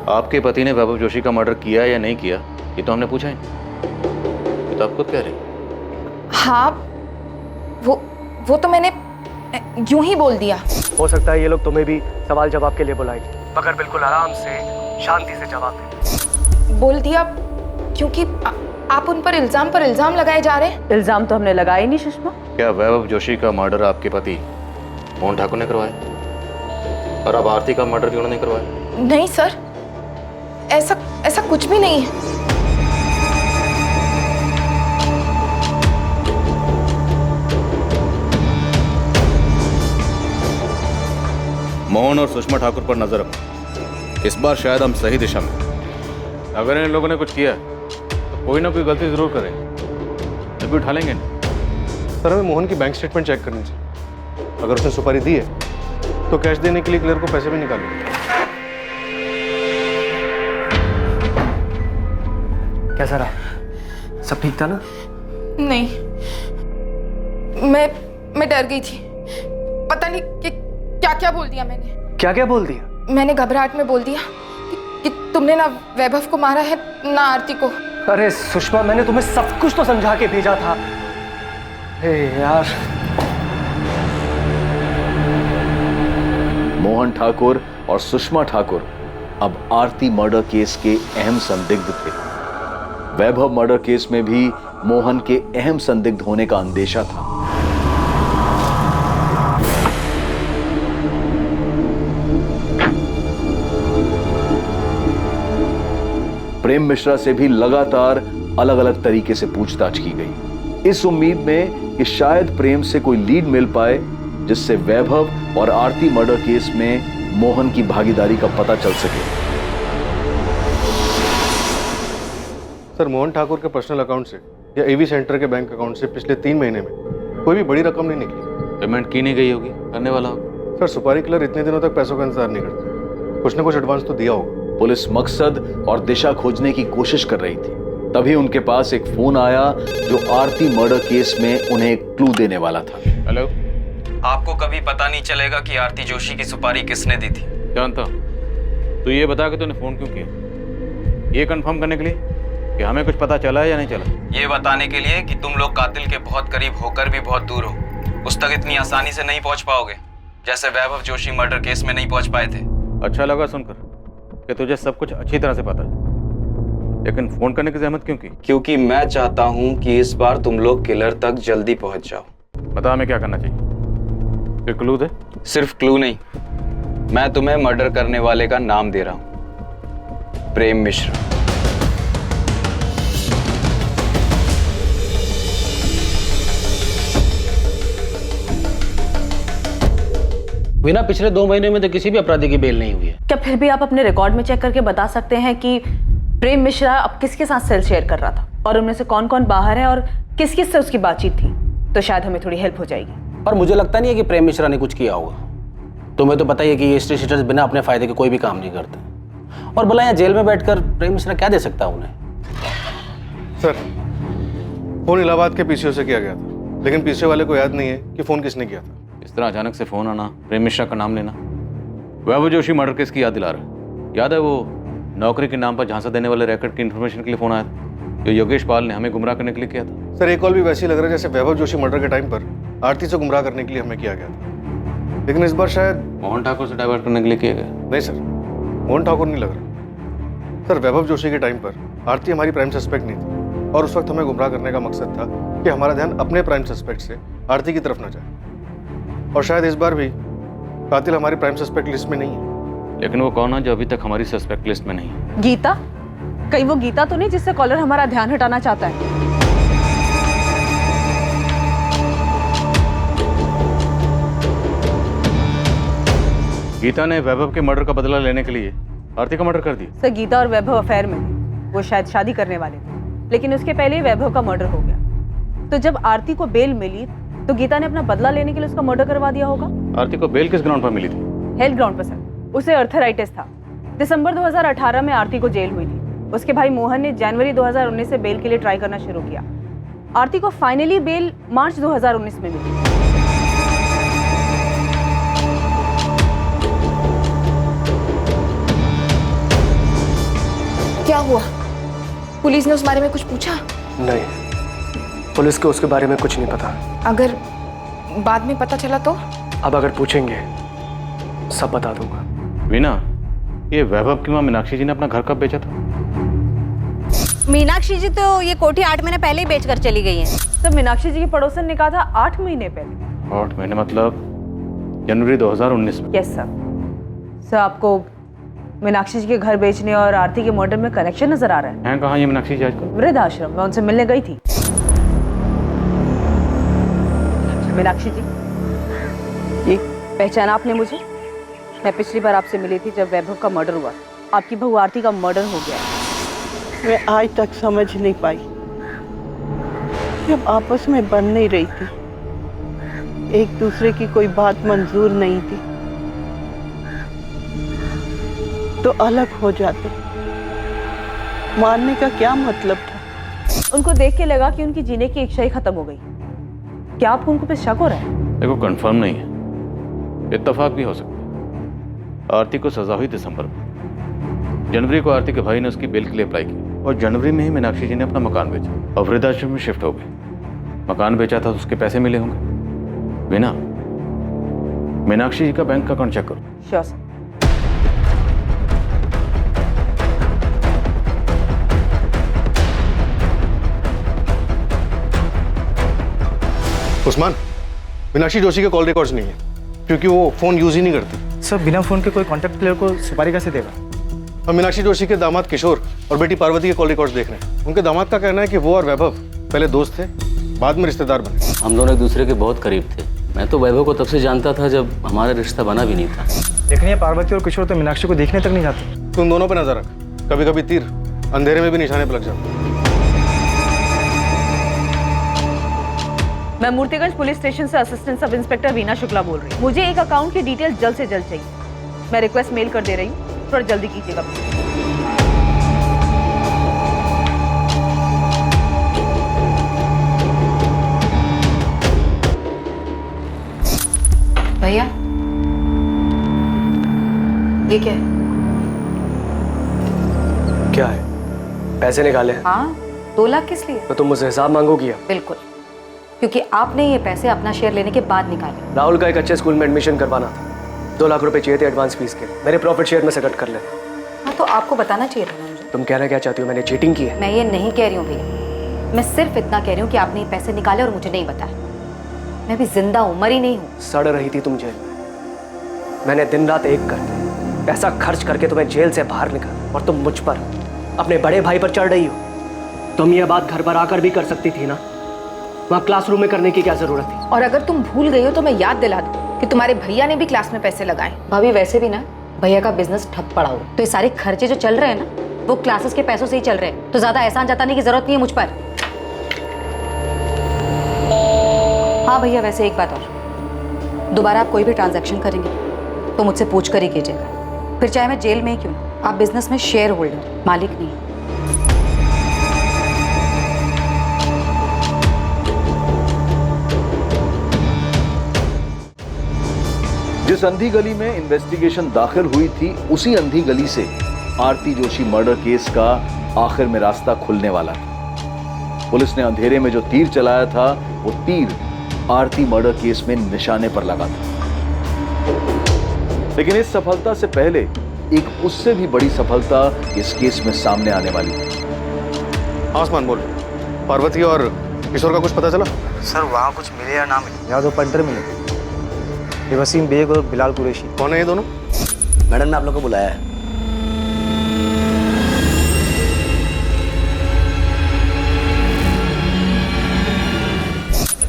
आपके पति ने वैभव जोशी का मर्डर किया या नहीं किया, ये तो हमने पूछा ही नहीं। ये तो आप खुद कह रहे हैं। हाँ, वो तो मैंने यूं ही बोल दिया। हो सकता है ये लोग तुम्हें भी सवाल जवाब के लिए बुलाए, मगर बिल्कुल आराम से शांति से जवाब दे। बोल दिया क्योंकि आप उन पर इल्जाम लगाए जा रहे हैं। इल्जाम तो हमने लगाए नहीं सुषमा। क्या वैभव जोशी का मर्डर आपके पति मोहन ठाकुर ने करवाया और अब आरती का मर्डर भी उन्होंने करवाया? नहीं सर, ऐसा कुछ भी नहीं है। मोहन और सुषमा ठाकुर पर नजर रखो। इस बार शायद हम सही दिशा में। अगर इन लोगों ने कुछ किया तो कोई ना कोई गलती जरूर करें, जब भी उठा लेंगे। सर, हमें मोहन की बैंक स्टेटमेंट चेक करनी चाहिए। अगर उसने सुपारी दी है तो कैश देने के लिए क्लियर को पैसे भी निकालेंगे। कैसा रहा? सब ठीक था ना? नहीं, मैं डर गई थी। पता नहीं कि क्या क्या बोल दिया मैंने। क्या क्या बोल दिया? मैंने घबराहट में बोल दिया कि तुमने ना वैभव को मारा है ना आरती को। अरे सुषमा, मैंने तुम्हें सब कुछ तो समझा के भेजा था। हे यार। मोहन ठाकुर और सुषमा ठाकुर अब आरती मर्डर केस के अहम संदिग्ध थे। वैभव मर्डर केस में भी मोहन के अहम संदिग्ध होने का अंदेशा था। प्रेम मिश्रा से भी लगातार अलग अलग तरीके से पूछताछ की गई, इस उम्मीद में कि शायद प्रेम से कोई लीड मिल पाए जिससे वैभव और आरती मर्डर केस में मोहन की भागीदारी का पता चल सके। सर, मोहन ठाकुर के पर्सनल अकाउंट से या एवी सेंटर के बैंक अकाउंट से पिछले 3 महीने में कोई भी बड़ी रकम नहीं निकली। पेमेंट की नहीं गई होगी, करने वाला होगा। सर, सुपारी किलर इतने दिनों तक पैसों का इंतजार नहीं करते, कुछ ना कुछ एडवांस तो दिया होगा। पुलिस मकसद और दिशा खोजने की कोशिश कर रही थी, तभी उनके पास एक फोन आया जो आरती मर्डर केस में उन्हें एक क्लू देने वाला था। हेलो, आपको कभी पता नहीं चलेगा कि आरती जोशी की सुपारी किसने दी थी। जानता तो ये बता के तूने फोन क्यों किया? ये कंफर्म करने के लिए कि हमें कुछ पता चला है या नहीं चला? ये बताने के लिए कि तुम लोग कातिल के बहुत करीब होकर भी बहुत दूर हो, उस तक इतनी आसानी से नहीं पहुंच पाओगे जैसे वैभव जोशी मर्डर केस में नहीं पहुंच पाए थे। अच्छा लगा सुनकर कि तुझे सब कुछ अच्छी तरह से पता है, लेकिन फोन करने की जहमत क्यों की? क्योंकि मैं चाहता हूं कि इस बार तुम लोग किलर तक जल्दी पहुंच जाओ। बता हमें क्या करना चाहिए? फिर क्लू दे। सिर्फ क्लू नहीं, मैं तुम्हें मर्डर करने वाले का नाम दे रहा हूं, प्रेम मिश्रा। बिना पिछले 2 महीने में तो किसी भी अपराधी की बेल नहीं हुई है। क्या फिर भी आप अपने रिकॉर्ड में चेक करके बता सकते हैं कि प्रेम मिश्रा अब किसके साथ सेल शेयर कर रहा था और उनमें से कौन कौन बाहर है और किस किस से उसकी बातचीत थी? तो शायद हमें थोड़ी हेल्प हो जाएगी। पर मुझे लगता नहीं है कि प्रेम मिश्रा ने कुछ किया होगा। तुम्हें तो पता ही है कि ये हिस्ट्री शीटर्स बिना अपने फायदे के कोई भी काम नहीं करते, और भला यहाँ जेल में बैठकर प्रेम मिश्रा क्या दे सकता है उन्हें? सर, फोन इलाहाबाद के पीसीओ से किया गया था, लेकिन पीसीओ वाले को याद नहीं है कि फोन किसने किया था। इस तरह अचानक से फोन आना, प्रेम मिश्रा का नाम लेना, वैभव जोशी मर्डर केस की याद दिला रहा है। याद है वो नौकरी के नाम पर झांसा देने वाले रैकेट की इन्फॉर्मेशन के लिए फोन आया था, जो योगेश पाल ने हमें गुमराह करने के लिए किया था। सर, एक कॉल भी वैसे ही लग रहा है जैसे वैभव जोशी मर्डर के टाइम पर आरती से गुमराह करने के लिए हमें किया गया था, लेकिन इस बार शायद मोहन ठाकुर से डाइवर्ट करने के लिए किया गया। नहीं सर, मोहन ठाकुर नहीं लग रहा। सर, वैभव जोशी के टाइम पर आरती हमारी प्राइम सस्पेक्ट नहीं थी, और उस वक्त हमें गुमराह करने का मकसद था कि हमारा ध्यान अपने प्राइम सस्पेक्ट से आरती की तरफ न जाए, और शायद इस बार भी कातिल हमारी प्राइम सस्पेक्ट लिस्ट में नहीं है। लेकिन वो कौन है जो अभी तक हमारी सस्पेक्ट लिस्ट में नहीं है? गीता? कहीं वो गीता तो नहीं जिससे कॉलर हमारा ध्यान हटाना चाहता है? गीता ने वैभव के मर्डर का बदला लेने के लिए आरती का मर्डर कर दिया। सर, गीता और वैभव अफेयर में थे, वो शायद शादी करने वाले थे, लेकिन उसके पहले ही वैभव का मर्डर हो गया। तो जब आरती को बेल मिली तो गीता ने अपना बदला लेने के लिए उसका मर्डर करवा दिया होगा। आरती को बेल किस ग्राउंड पर मिली थी? हेल्थ ग्राउंड पर सर। उसे अर्थराइटिस था। दिसंबर 2018 में आरती को जेल हुई थी। उसके भाई मोहन ने जनवरी 2019 से बेल के लिए ट्राई करना शुरू किया। आरती को फाइनली बेल मार्च 2019 में मिली। क्या हुआ? पुलिस ने उस बारे में कुछ पूछा? नहीं, पुलिस को उसके बारे में कुछ नहीं पता। अगर बाद में पता चला तो? अब अगर पूछेंगे सब बता दूंगा। वीना, ये वैभव की मां मीनाक्षी जी ने अपना घर कब बेचा था? मीनाक्षी जी तो ये कोठी 8 महीने पहले ही बेचकर चली गई है। तो मीनाक्षी जी की पड़ोसन ने कहा था 8 महीने पहले। 8 महीने मतलब जनवरी 2019 में? Yes sir. सर, आपको मीनाक्षी जी के घर बेचने और आरती के मर्डर में कनेक्शन नजर आ रहा है? हैं कहाँ ये मीनाक्षी जी आजकल? वृद्धाश्रम। मैं उनसे मिलने गई थी। मीनाक्षी जी, ये पहचाना आपने मुझे? मैं पिछली बार आपसे मिली थी जब वैभव का मर्डर हुआ। आपकी बहू आरती का मर्डर हो गया। मैं आज तक समझ नहीं पाई, जब आपस में बन नहीं रही थी, एक दूसरे की कोई बात मंजूर नहीं थी, तो अलग हो जाते। मारने का क्या मतलब था? उनको देख के लगा कि उनकी जीने की इच्छा ही खत्म हो गई। क्या आपको उनको पे शक हो रहा है? देखो कंफर्म नहीं है, इत्तेफाक भी हो सकता है। आरती को सजा हुई दिसंबर में। जनवरी को आरती के भाई ने उसकी बेल के लिए अप्लाई किया और जनवरी में ही मीनाक्षी जी ने अपना मकान बेचा और वृद्धाश्रम में शिफ्ट हो गई। मकान बेचा था तो उसके पैसे मिले होंगे। बिना मीनाक्षी जी का बैंक का अकाउंट चेक करो। Sure sir. उस्मान, मीनाक्षी जोशी के कॉल रिकॉर्ड्स नहीं है क्योंकि वो फोन यूज ही नहीं करती। सर बिना फोन के कोई कॉन्टैक्ट प्लेयर को सुपारी कैसे देगा? और मीनाक्षी जोशी के दामाद किशोर और बेटी पार्वती के कॉल रिकॉर्ड्स देख रहे हैं। उनके दामाद का कहना है कि वो और वैभव पहले दोस्त थे, बाद में रिश्तेदार बने। हम दोनों एक दूसरे के बहुत करीब थे। मैं तो वैभव को तब से जानता था जब हमारा रिश्ता बना भी नहीं था। लेकिन ये पार्वती और किशोर तो मीनाक्षी को देखने तक नहीं जाते। तुम दोनों पे नजर रख, कभी कभी तीर अंधेरे में भी निशाने पर लग जाता। मैं मूर्तिगंज पुलिस स्टेशन से assistant sub inspector Veena Shukla बोल रही हूँ। मुझे एक अकाउंट की डिटेल जल्द से जल्द चाहिए। मैं रिक्वेस्ट मेल कर दे रही हूँ, थोड़ा जल्दी कीजिएगा। भैया ये क्या है? क्या है? पैसे निकाले हैं। हाँ, 2 लाख किस लिए? तो तुम मुझसे हिसाब मांगोगी? बिल्कुल, क्योंकि आपने ये पैसे अपना शेयर लेने के बाद निकाले। राहुल का एक अच्छे स्कूल में एडमिशन करवाना था। 2 लाख रुपए चाहिए थे एडवांस फीस के। मेरे प्रॉफिट शेयर में से कट कर लेना। हाँ, तो आपको बताना चाहिए था ना मुझे। तुम कहना क्या चाहती हो? मैंने चीटिंग की है? मैं ये नहीं कह रही हूँ भैया, मैं सिर्फ इतना कह रही हूँ कि आपने ये पैसे निकाले और मुझे नहीं बताया। मैं भी जिंदा हूँ, मरी नहीं हूँ। सड़ रही थी तुम जेल में। मैंने दिन रात एक करके पैसा खर्च करके तुम्हें जेल से बाहर निकाला और तुम मुझ पर, अपने बड़े भाई पर चढ़ रही हो। तुम ये बात घर पर आकर भी कर सकती थी ना, वहाँ क्लासरूम में करने की क्या जरूरत थी? और अगर तुम भूल गई हो तो मैं याद दिला दूं कि तुम्हारे भैया ने भी क्लास में पैसे लगाए। भाभी वैसे भी ना भैया का बिजनेस ठप पड़ा हो, तो ये सारे खर्चे जो चल रहे हैं ना वो क्लासेस के पैसों से ही चल रहे हैं। तो ज्यादा एहसान जताने की जरूरत नहीं है मुझ पर। हाँ भैया, वैसे एक बात और, दोबारा आप कोई भी ट्रांजैक्शन करेंगे तो मुझसे पूछ कर ही कीजिएगा, फिर चाहे मैं जेल में ही क्यों। आप बिजनेस में शेयर होल्डर, मालिक नहीं। जिस अंधी गली में इन्वेस्टिगेशन दाखिल हुई थी उसी अंधी गली से आरती जोशी मर्डर केस का आखिर में रास्ता खुलने वाला था। पुलिस ने अंधेरे में जो तीर चलाया था वो तीर आरती मर्डर केस में निशाने पर लगा था। लेकिन इस सफलता से पहले एक उससे भी बड़ी सफलता इस केस में सामने आने वाली है। आसमान बोल, पार्वती और किशोर का कुछ पता चला? सर वहाँ कुछ मिले या ना मिले, या तो पंटर मिले। ये वसीम बेग और बिलाल कुरैशी। कौन है ये दोनों? मैडम ने आप लोग को बुलाया है।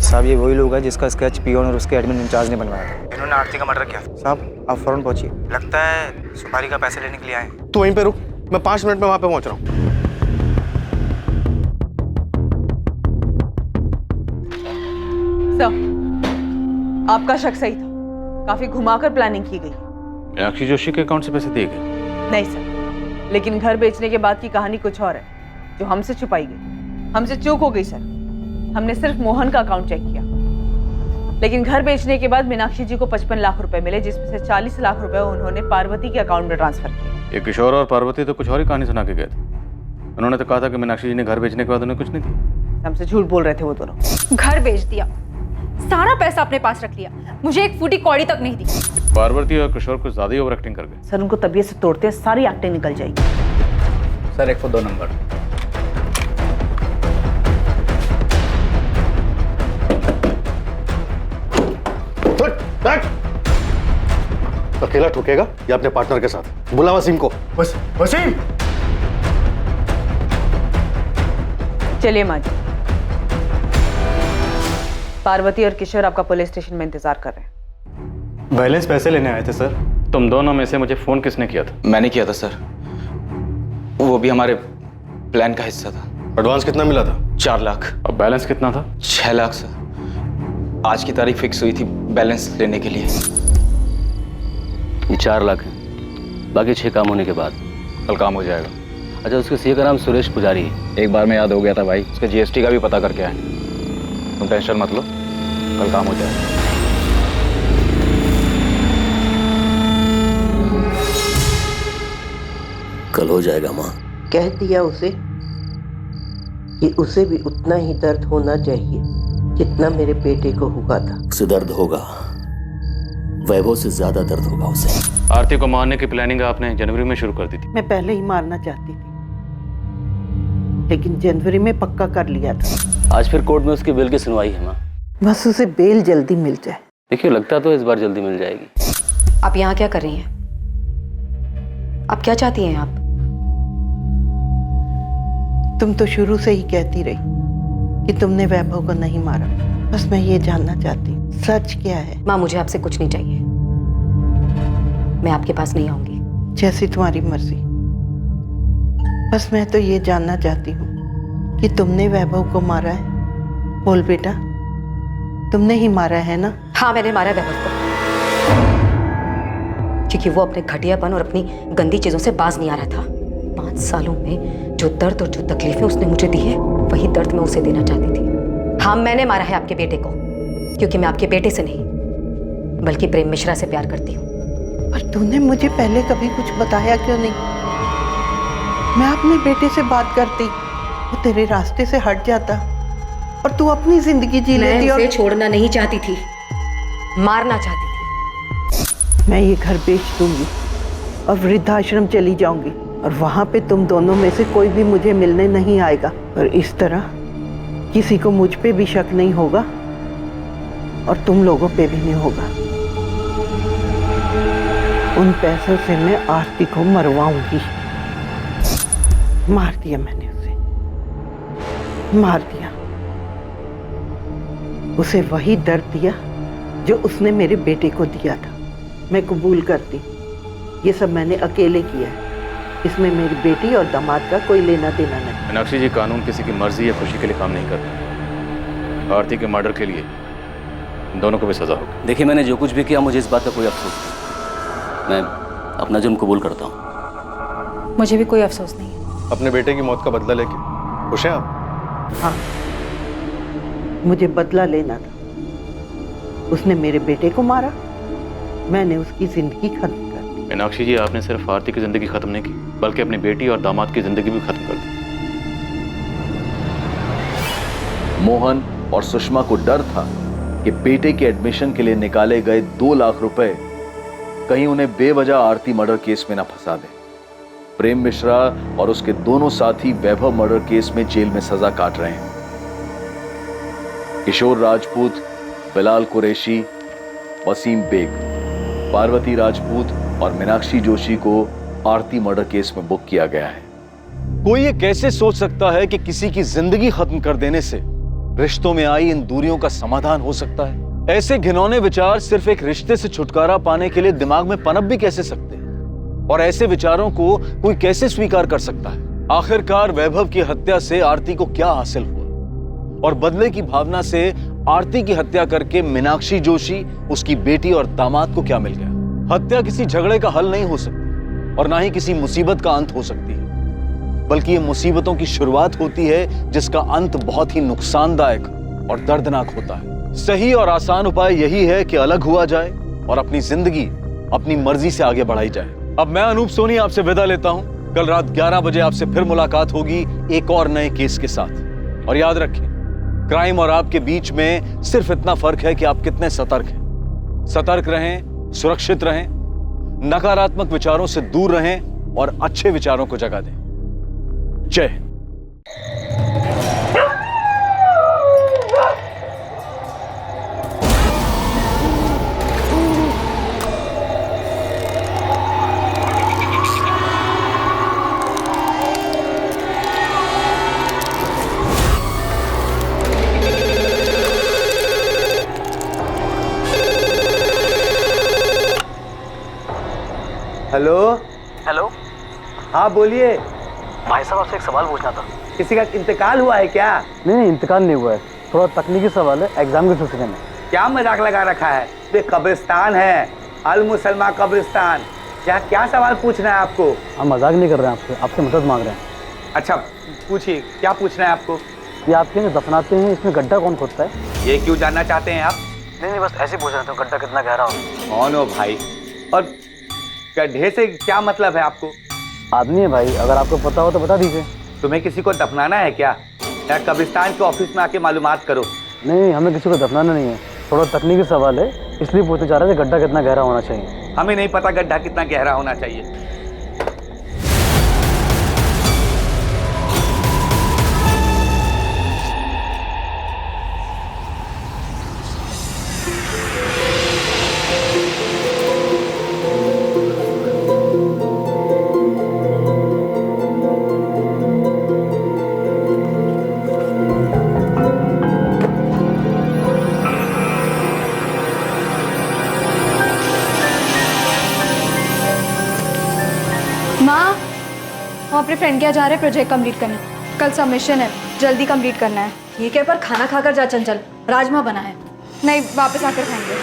साहब ये वही लोग हैं जिसका स्केच पियोन और उसके एडमिन इंचार्ज ने बनवाया था। इन्होंने आरती का मर्डर किया। साहब आप फौरन पहुंचिए, लगता है सुपारी का पैसे लेने के लिए आए। तू वहीं पे रुक, मैं 5 मिनट में वहां पे पहुंच रहा हूँ। सर, आपका शक सही था, काफी घुमाकर प्लानिंग की गई। मीनाक्षी जोशी के अकाउंट से पैसे दिए गए? नहीं सर, लेकिन घर बेचने के बाद की कहानी कुछ और है जो हमसे छुपाई गई। हमसे चूक हो गई सर, हमने सिर्फ मोहन का अकाउंट चेक किया, लेकिन घर बेचने के बाद मीनाक्षी जी को 55 लाख रुपए मिले, जिसमें से 40 लाख रुपए उन्होंने पार्वती के अकाउंट में ट्रांसफर किए। ये किशोर और पार्वती तो कुछ और ही कहानी सुना के गए थे। उन्होंने तो कहा था कि मीनाक्षी जी ने घर बेचने के बाद उन्हें कुछ नहीं दिया। हमसे झूठ बोल रहे थे वो दोनों। घर बेच दिया, सारा पैसा अपने पास रख लिया, मुझे एक फूटी कौड़ी तक नहीं दी। पार्वती और किशोर कुछ ज्यादा ही ओवर एक्टिंग कर गए। सर उनको तबीयत से तोड़ते सारी एक्टिंग निकल जाएगी। Sir 102 number. अकेला ठोकेगा या अपने पार्टनर के साथ? बुला वसीम को। वसीम! चलिए माँ जी, पार्वती और किशोर आपका पुलिस स्टेशन में इंतजार कर रहे हैं। बैलेंस पैसे लेने आए थे सर। तुम दोनों में से मुझे फोन किसने किया था? मैंने किया था सर, वो भी हमारे प्लान का हिस्सा था। एडवांस कितना मिला था? 4 लाख। और बैलेंस कितना था? 6 लाख सर। आज की तारीख फिक्स हुई थी बैलेंस लेने के लिए। ये 4 लाख है, बाकी 6 काम होने के बाद कल काम हो जाएगा। अच्छा, उसके सीए का नाम सुरेश पुजारी है। एक बार में याद हो गया था भाई, उसके जीएसटी का भी पता करके आए। तुम टेंशन मत लो, कल काम हो जाए। कल हो जाएगा माँ। कह दिया उसे कि उसे भी उतना ही दर्द होना चाहिए जितना मेरे बेटे को हुआ था। उसे दर्द होगा, वैभव से ज्यादा दर्द होगा उसे। आरती को मारने की प्लानिंग आपने जनवरी में शुरू कर दी थी। मैं पहले ही मारना चाहती थी, लेकिन जनवरी में पक्का कर लिया था। आज फिर कोर्ट में उसकी बेल की सुनवाई है माँ। बस उसे बेल जल्दी मिल जाए। देखिए, लगता तो इस बार जल्दी मिल जाएगी। आप यहाँ क्या कर रही हैं? आप क्या चाहती हैं आप? तुम तो शुरू से ही कहती रही कि तुमने वैभव को नहीं मारा। बस मैं ये जानना चाहती हूँ, सच क्या है? माँ, मुझे आपसे कुछ नहीं चाहिए। मैं आपके पास नहीं आऊंगी। जैसी तुम्हारी मर्जी। बस मैं तो ये जानना चाहती हूँ कि तुमने वैभव को मारा है। बोल बेटा, तुमने ही मारा है ना? हाँ, मैंने मारा वैभव को, क्योंकि वो अपने घटियापन और अपनी गंदी चीजों से बाज नहीं आ रहा था। 5 सालों में जो दर्द और जो तकलीफें उसने मुझे दी है, वही दर्द मैं उसे देना चाहती थी। हाँ, मैंने मारा है आपके बेटे को, क्योंकि मैं आपके बेटे से नहीं बल्कि प्रेम मिश्रा से प्यार करती हूँ। पर तूने मुझे पहले कभी कुछ बताया क्यों नहीं? मैं अपने बेटे से बात करती, वो तेरे रास्ते से हट जाता और तू अपनी जिंदगी जी लेती। मैं उसे छोड़ना नहीं चाहती थी, मारना चाहती थी। मैं ये घर बेच दूंगी और वृद्धाश्रम चली जाऊंगी, और वहां पे तुम दोनों में से कोई भी मुझे मिलने नहीं आएगा। और इस तरह किसी को मुझ पे भी शक नहीं होगा और तुम लोगों पे भी नहीं होगा। उन पैसों से मैं आरती को मरवाऊंगी। मार दिया मैंने उसे, मार दिया। उसे वही दर्द दिया जो उसने मेरे बेटे को दिया था। मैं कबूल करती, ये सब मैंने अकेले किया है। इसमें मेरी बेटी और दामाद का कोई लेना देना नहीं। मीनाक्षी जी, कानून किसी की मर्जी या खुशी के लिए काम नहीं करता। आरती के मर्डर के लिए दोनों को भी सजा होगी। देखिए, मैंने जो कुछ भी किया, मुझे इस बात का कोई अफसोस नहीं। मैं अपना जुर्म कबूल करता हूँ। मुझे भी कोई अफसोस नहीं है। अपने बेटे की मौत का बदला लेके खुश हैं आप? हाँ, मुझे बदला लेना था। उसने मेरे बेटे को मारा, मैंने उसकी जिंदगी खत्म कर दी। मीनाक्षी जी, आपने सिर्फ आरती की जिंदगी खत्म नहीं की, बल्कि अपनी बेटी और दामाद की जिंदगी भी खत्म कर दी। मोहन और सुषमा को डर था कि बेटे के एडमिशन के लिए निकाले गए 2 लाख रुपए कहीं उन्हें बेवजह आरती मर्डर केस में ना फंसा दे। प्रेम मिश्रा और उसके दोनों साथी वैभव मर्डर केस में जेल में सजा काट रहे हैं। किशोर राजपूत, बिलाल कुरैशी, वसीम बेग, पार्वती राजपूत और मीनाक्षी जोशी को आरती मर्डर केस में बुक किया गया है। कोई ये कैसे सोच सकता है कि किसी की जिंदगी खत्म कर देने से रिश्तों में आई इन दूरियों का समाधान हो सकता है? ऐसे घिनौने विचार सिर्फ एक रिश्ते से छुटकारा पाने के लिए दिमाग में पनप भी कैसे सकते हैं? और ऐसे विचारों को कोई कैसे स्वीकार कर सकता है? आखिरकार वैभव की हत्या से आरती को क्या हासिल हुआ? और बदले की भावना से आरती की हत्या करके मीनाक्षी जोशी, उसकी बेटी और दामाद को क्या मिल गया? हत्या किसी झगड़े का हल नहीं हो सकती और ना ही किसी मुसीबत का अंत हो सकती है, बल्कि ये मुसीबतों की शुरुआत होती है जिसका अंत बहुत ही नुकसानदायक और दर्दनाक होता है। सही और आसान उपाय यही है कि अलग हुआ जाए और अपनी जिंदगी अपनी मर्जी से आगे बढ़ाई जाए। अब मैं अनूप सोनी आपसे विदा लेता हूं। कल रात 11 बजे आपसे फिर मुलाकात होगी एक और नए केस के साथ। और याद रखें, क्राइम और आपके बीच में सिर्फ इतना फर्क है कि आप कितने सतर्क हैं। सतर्क रहें, सुरक्षित रहें, नकारात्मक विचारों से दूर रहें और अच्छे विचारों को जगह दें। जय हिंद। हेलो। हेलो, हाँ बोलिए। भाई साहब आपसे एक सवाल पूछना था। किसी का इंतकाल हुआ है क्या? नहीं, इंतकाल नहीं हुआ है, थोड़ा तकनीकी सवाल है, एग्जाम के सिलसिले में। क्या मजाक लगा रखा है? ये कब्रिस्तान है, अल मुसलमान कब्रिस्तान। क्या सवाल पूछना है आपको? हम मजाक नहीं कर रहे हैं, आपसे मदद मांग रहे हैं। अच्छा पूछिए, क्या पूछना है आपको? ये आपके यहाँ दफनाते हैं, इसमें गड्ढा कौन खोदता है? ये क्यों जानना चाहते हैं आप? नहीं, बस ऐसे पूछ रहे थे गड्ढा कितना गहरा हो। कौन हो भाई? और गड्ढे से क्या मतलब है आपको? आदमी है भाई, अगर आपको पता हो तो बता दीजिए। तुम्हें किसी को दफनाना है क्या? या कब्रिस्तान के ऑफिस में आके मालूमात करो। नहीं, हमें किसी को दफनाना नहीं है, थोड़ा तकनीकी सवाल है, इसलिए पूछना चाह रहे थे गड्ढा कितना गहरा होना चाहिए। हमें नहीं पता गड्ढा कितना गहरा होना चाहिए। माँ, हम अपने फ्रेंड के यहाँ जा रहे हैं प्रोजेक्ट कंप्लीट करने। कल सबमिशन है, जल्दी कंप्लीट करना है। ठीक है, पर खाना खाकर जा चंचल, राजमा बना है। नहीं, वापस आकर खाएंगे।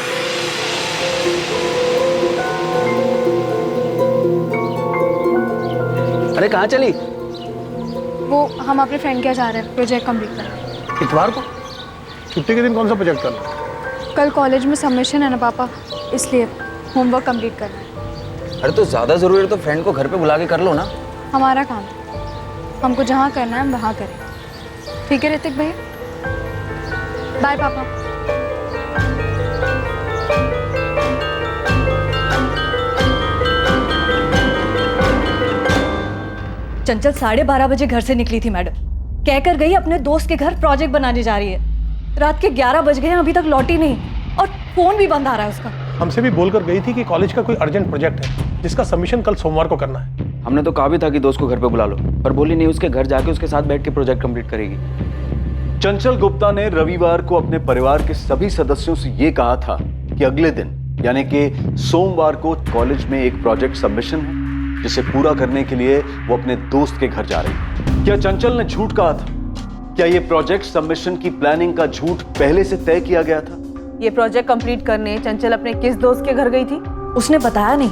अरे कहाँ चली? वो हम अपने फ्रेंड के यहाँ जा रहे हैं प्रोजेक्ट कंप्लीट करने। इतवार को छुट्टी के दिन कौन सा प्रोजेक्ट करना? कल कॉलेज में सबमिशन है ना पापा, इसलिए होमवर्क कंप्लीट करना है। अरे तो ज़्यादा ज़रूरी है तो फ्रेंड को घर पे बुला के कर लो ना। हमारा काम है, हमको जहाँ करना है हम वहाँ करें। ठीक है ऋतिक भैया, बाय पापा। चंचल 12:30 बजे घर से निकली थी मैडम, कहकर गई अपने दोस्त के घर प्रोजेक्ट बनाने जा रही है। रात के 11 बज गए, अभी तक लौटी नहीं और फोन भी बंद आ रहा है उसका। हमसे भी बोलकर गई थी कि कॉलेज का कोई अर्जेंट प्रोजेक्ट है जिसका सबमिशन कल सोमवार को करना है। हमने तो कहा भी था कि दोस्त को घर पे बुला लो, पर बोली नहीं, उसके घर जाके उसके साथ बैठ के प्रोजेक्ट कंप्लीट करेगी। चंचल गुप्ता ने रविवार को अपने परिवार के सभी सदस्यों से यह कहा था कि अगले दिन यानी कि सोमवार को कॉलेज में एक प्रोजेक्ट सबमिशन है जिसे पूरा करने के लिए वो अपने दोस्त के घर जा रही है। क्या चंचल ने झूठ कहा था? क्या यह प्रोजेक्ट सबमिशन की प्लानिंग का झूठ पहले से तय किया गया था? ये प्रोजेक्ट कंप्लीट करने चंचल अपने किस दोस्त के घर गई थी? उसने बताया नहीं,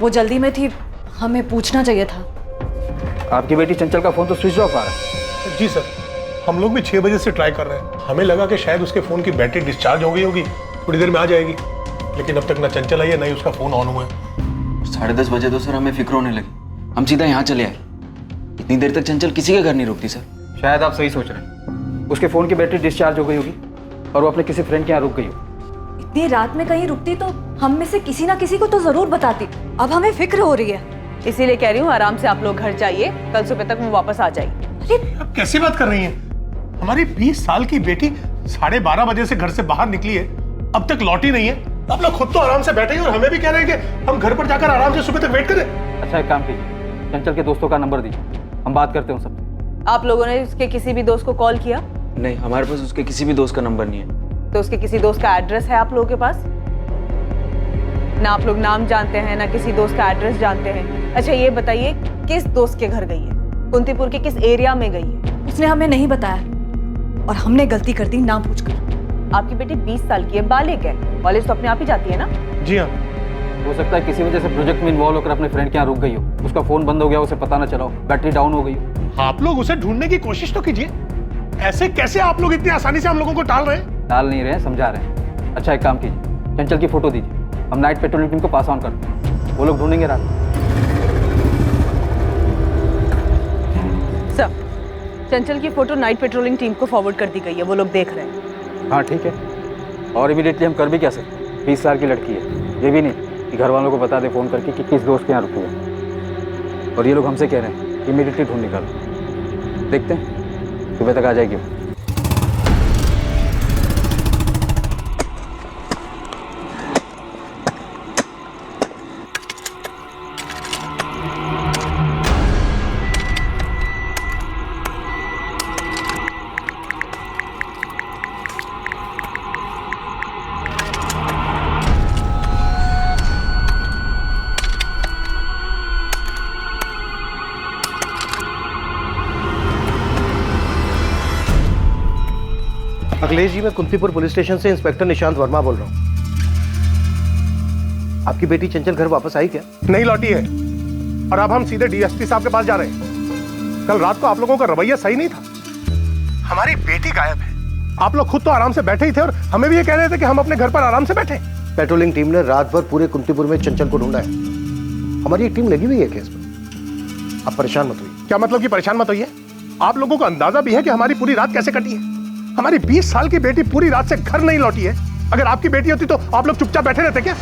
वो जल्दी में थी, हमें पूछना चाहिए था। आपकी बेटी चंचल का फोन तो स्विच ऑफ आ रहा है। जी सर, हम लोग भी 6 बजे से ट्राई कर रहे हैं। हमें लगा कि शायद उसके फोन की बैटरी डिस्चार्ज हो गई होगी, थोड़ी देर में आ जाएगी, लेकिन अब तक ना चंचल आई है ना ही उसका फोन ऑन हुआ है। 10:30 बजे तो सर हमें फिक्र होने लगी, हम सीधा यहाँ चले आए। इतनी देर तक चंचल किसी के घर नहीं रुकती सर। शायद आप सही सोच रहे हैं, उसके फोन की बैटरी डिस्चार्ज हो गई होगी और वो अपने किसी फ्रेंड के यहाँ रुक गई हो। इतनी रात में कहीं रुकती तो हम में से किसी ना किसी को तो जरूर बताती। अब हमें फिक्र हो रही है, इसीलिए कह रही हूँ आराम से आप लोग घर जाइए, कल सुबह तक वो वापस आ जाएगी। अब कैसी बात कर रही हैं? हमारी 20 साल की बेटी 12:30 बजे से घर से बाहर निकली है, अब तक लौटी नहीं है। आप लोग खुद तो आराम से बैठे हैं और हमें भी कह रहे हैं कि हम घर पर जाकर आराम से सुबह तक वेट करें। अच्छा, एक काम कीजिए, चंचल के दोस्तों का नंबर दीजिए, हम बात करते हैं सब। आप लोगों ने उसके किसी भी दोस्त को कॉल किया? नहीं, हमारे पास उसके किसी भी दोस्त का नंबर नहीं है। तो उसके किसी दोस्त का एड्रेस है आप लोगों के पास? ना आप लोग नाम जानते हैं ना किसी दोस्त का एड्रेस जानते हैं। अच्छा ये बताइए, किस दोस्त के घर गई है? कुंतीपुर के किस एरिया में गई है? उसने हमें नहीं बताया और हमने गलती कर दी ना पूछकर। आपकी बेटी 20 साल की है, बालिग है, कॉलेज तो अपने आप ही जाती है ना? जी हाँ। हो सकता है किसी वजह से प्रोजेक्ट में इन्वॉल्व होकर अपने फ्रेंड के यहाँ रुक गई हो, उसका फोन बंद हो गया, उसे पता ना चला हो, बैटरी डाउन हो गई हो। आप लोग उसे ढूंढने की कोशिश तो कीजिए। ऐसे कैसे आप लोग इतनी आसानी से हम लोगों को टाल रहे हैं? टाल नहीं रहे, समझा रहे हैं। अच्छा, एक काम कीजिए, चंचल की फोटो दीजिए, हम नाइट पेट्रोलिंग टीम को पास ऑन करते हैं, वो लोग ढूंढेंगे रात में। सर, चंचल की फोटो नाइट पेट्रोलिंग टीम को फॉरवर्ड कर दी गई है, वो लोग देख रहे हैं। हाँ ठीक है, और इमीडिएटली हम कर भी क्या सकते? 20 साल की लड़की है, ये भी नहीं कि घर वालों को बता दे फ़ोन करके कि किस दोस्त के यहाँ रुकी है। और ये लोग हमसे कह रहे हैं इमीडिएटली ढूंढ निकालो, देखते हैं सुबह तक आ जाएगी। अखिलेश जी, मैं कुंतीपुर पुलिस स्टेशन से इंस्पेक्टर निशांत वर्मा बोल रहा हूँ। आपकी बेटी चंचल घर वापस आई क्या? नहीं लौटी है, और अब हम सीधे डीएसपी साहब के पास जा रहे हैं। कल रात को आप लोगों का रवैया सही नहीं था। हमारी बेटी गायब है आप लोग खुद तो आराम से बैठे ही थे और हमें भी ये कह रहे थे कि हम अपने घर पर आराम से बैठे। पेट्रोलिंग टीम ने रात भर पूरे कुंतीपुर में चंचल को ढूंढा है। हमारी एक टीम लगी हुई है केस पर। आप परेशान मत होइए। क्या मतलब कि परेशान मत होइए? आप लोगों को अंदाजा भी है कि हमारी पूरी रात कैसे कटी है? हमारी 20 साल की बेटी पूरी रात से घर नहीं लौटी है। अगर आपकी बेटी होती तो आप लोग चुपचाप बैठे रहते क्या?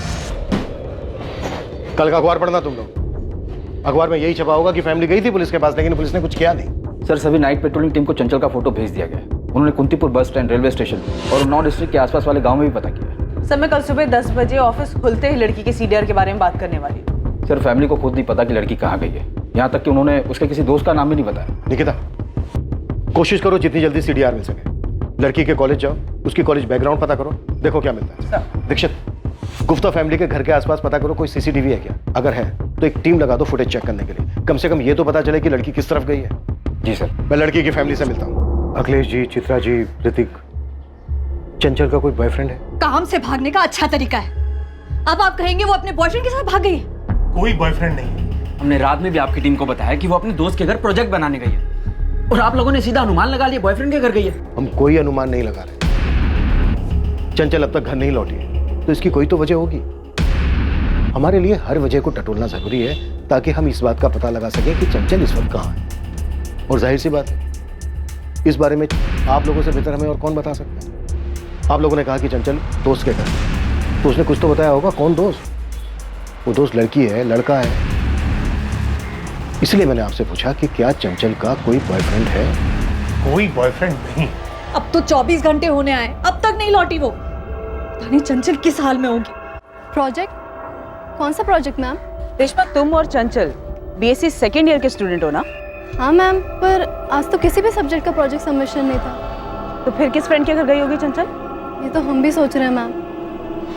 कल का अखबार पढ़ना तुम लोग। अखबार में यही छपा होगा कि फैमिली गई थी पुलिस के पास, लेकिन पुलिस ने कुछ किया नहीं। सर सभी नाइट पेट्रोलिंग टीम को चंचल का फोटो भेज दिया गया है। उन्होंने कुंतीपुर बस स्टैंड, रेलवे स्टेशन और 9 डिस्ट्रिक्ट के आसपास वाले गांव में भी पता किया। सर मैं कल सुबह 10 बजे ऑफिस खुलते ही लड़की के सीडीआर के बारे में बात करने वाली हूँ। सर फैमिली को खुद नहीं पता कि लड़की कहाँ गई है, यहाँ तक कि उन्होंने उसके किसी दोस्त का नाम भी नहीं बताया। निकिता, कोशिश करो जितनी जल्दी सीडीआर मिल सके। लड़की के कॉलेज जाओ, उसकी कॉलेज बैकग्राउंड पता करो, देखो क्या मिलता है। दीक्षित, गुफ्ता फैमिली के घर के आसपास पता करो कोई सीसीटीवी है क्या। अगर है तो एक टीम लगा दो फुटेज चेक करने के लिए। कम से कम ये तो पता चले कि लड़की किस तरफ गई है। जी सर। मैं लड़की की फैमिली से मिलता हूँ। अखिलेश जी, चित्रा जी, ऋतिक, चंचल का कोई बॉयफ्रेंड है? काम से भागने का अच्छा तरीका है। अब आप कहेंगे वो अपने बॉयफ्रेंड के साथ भाग गई है? कोई बॉयफ्रेंड नहीं। हमने रात में भी आपकी टीम को बताया कि वो अपने दोस्त के घर प्रोजेक्ट बनाने गई है और आप लोगों ने सीधा अनुमान लगा लिया बॉयफ्रेंड के घर गई है। हम कोई अनुमान नहीं लगा रहे। चंचल अब तक घर नहीं लौटी है तो इसकी कोई तो वजह होगी। हमारे लिए हर वजह को टटोलना जरूरी है ताकि हम इस बात का पता लगा सकें कि चंचल इस वक्त कहाँ है। और जाहिर सी बात है, इस बारे में आप लोगों से बेहतर हमें और कौन बता सकता है। आप लोगों ने कहा कि चंचल दोस्त के घर, तो उसने कुछ तो बताया होगा। कौन दोस्त? वो दोस्त लड़की है, लड़का है? इसलिए मैंने आपसे पूछा कि क्या चंचल का कोई बॉयफ्रेंड है? कोई बॉयफ्रेंड नहीं। अब तो 24 घंटे होने आए, अब तक नहीं लौटी वो। पता नहीं चंचल किस हाल में होगी। प्रोजेक्ट? कौन सा प्रोजेक्ट मैम? रेशमा, तुम और चंचल बीएससी सेकेंड ईयर के स्टूडेंट हो ना? हाँ मैम, पर आज तो किसी भी सब्जेक्ट का प्रोजेक्ट सबमिशन नहीं था। तो फिर किस फ्रेंड के घर गई होगी चंचल? ये तो हम भी सोच रहे हैं मैम।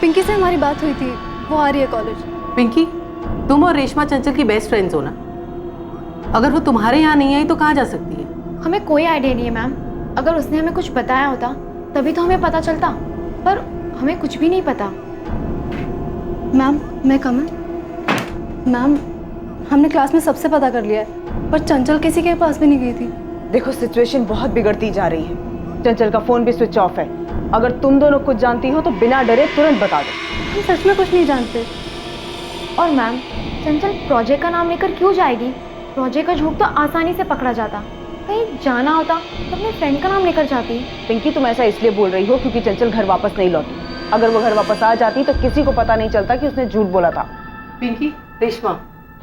पिंकी से हमारी बात हुई थी, वो आ रही है कॉलेज। पिंकी, तुम और रेशमा चंचल की बेस्ट फ्रेंड्स हो ना? अगर वो तुम्हारे यहाँ नहीं आई तो कहाँ जा सकती है? हमें कोई आइडिया नहीं है मैम। अगर उसने हमें कुछ बताया होता तभी तो हमें पता चलता, पर हमें कुछ भी नहीं पता। मैम, मैं कमल। मैम, हमने क्लास में सबसे पता कर लिया है, पर चंचल किसी के पास भी नहीं गई थी। देखो, सिचुएशन बहुत बिगड़ती जा रही है। चंचल का फोन भी स्विच ऑफ है। अगर तुम दोनों कुछ जानती हो तो बिना डरे तुरंत बता दो। हम सच में कुछ नहीं जानते। और मैम, चंचल प्रोजेक्ट का नाम लेकर क्यों जाएगी? प्रोजेक्ट का झूठ तो आसानी से पकड़ा जाता। कहीं जाना होता तो अपने फ्रेंड का नाम लेकर जाती। पिंकी, तुम ऐसा इसलिए बोल रही हो क्योंकि चंचल घर वापस नहीं लौटी। अगर वो घर वापस आ जाती तो किसी को पता नहीं चलता कि उसने झूठ बोला था। पिंकी, रेशमा,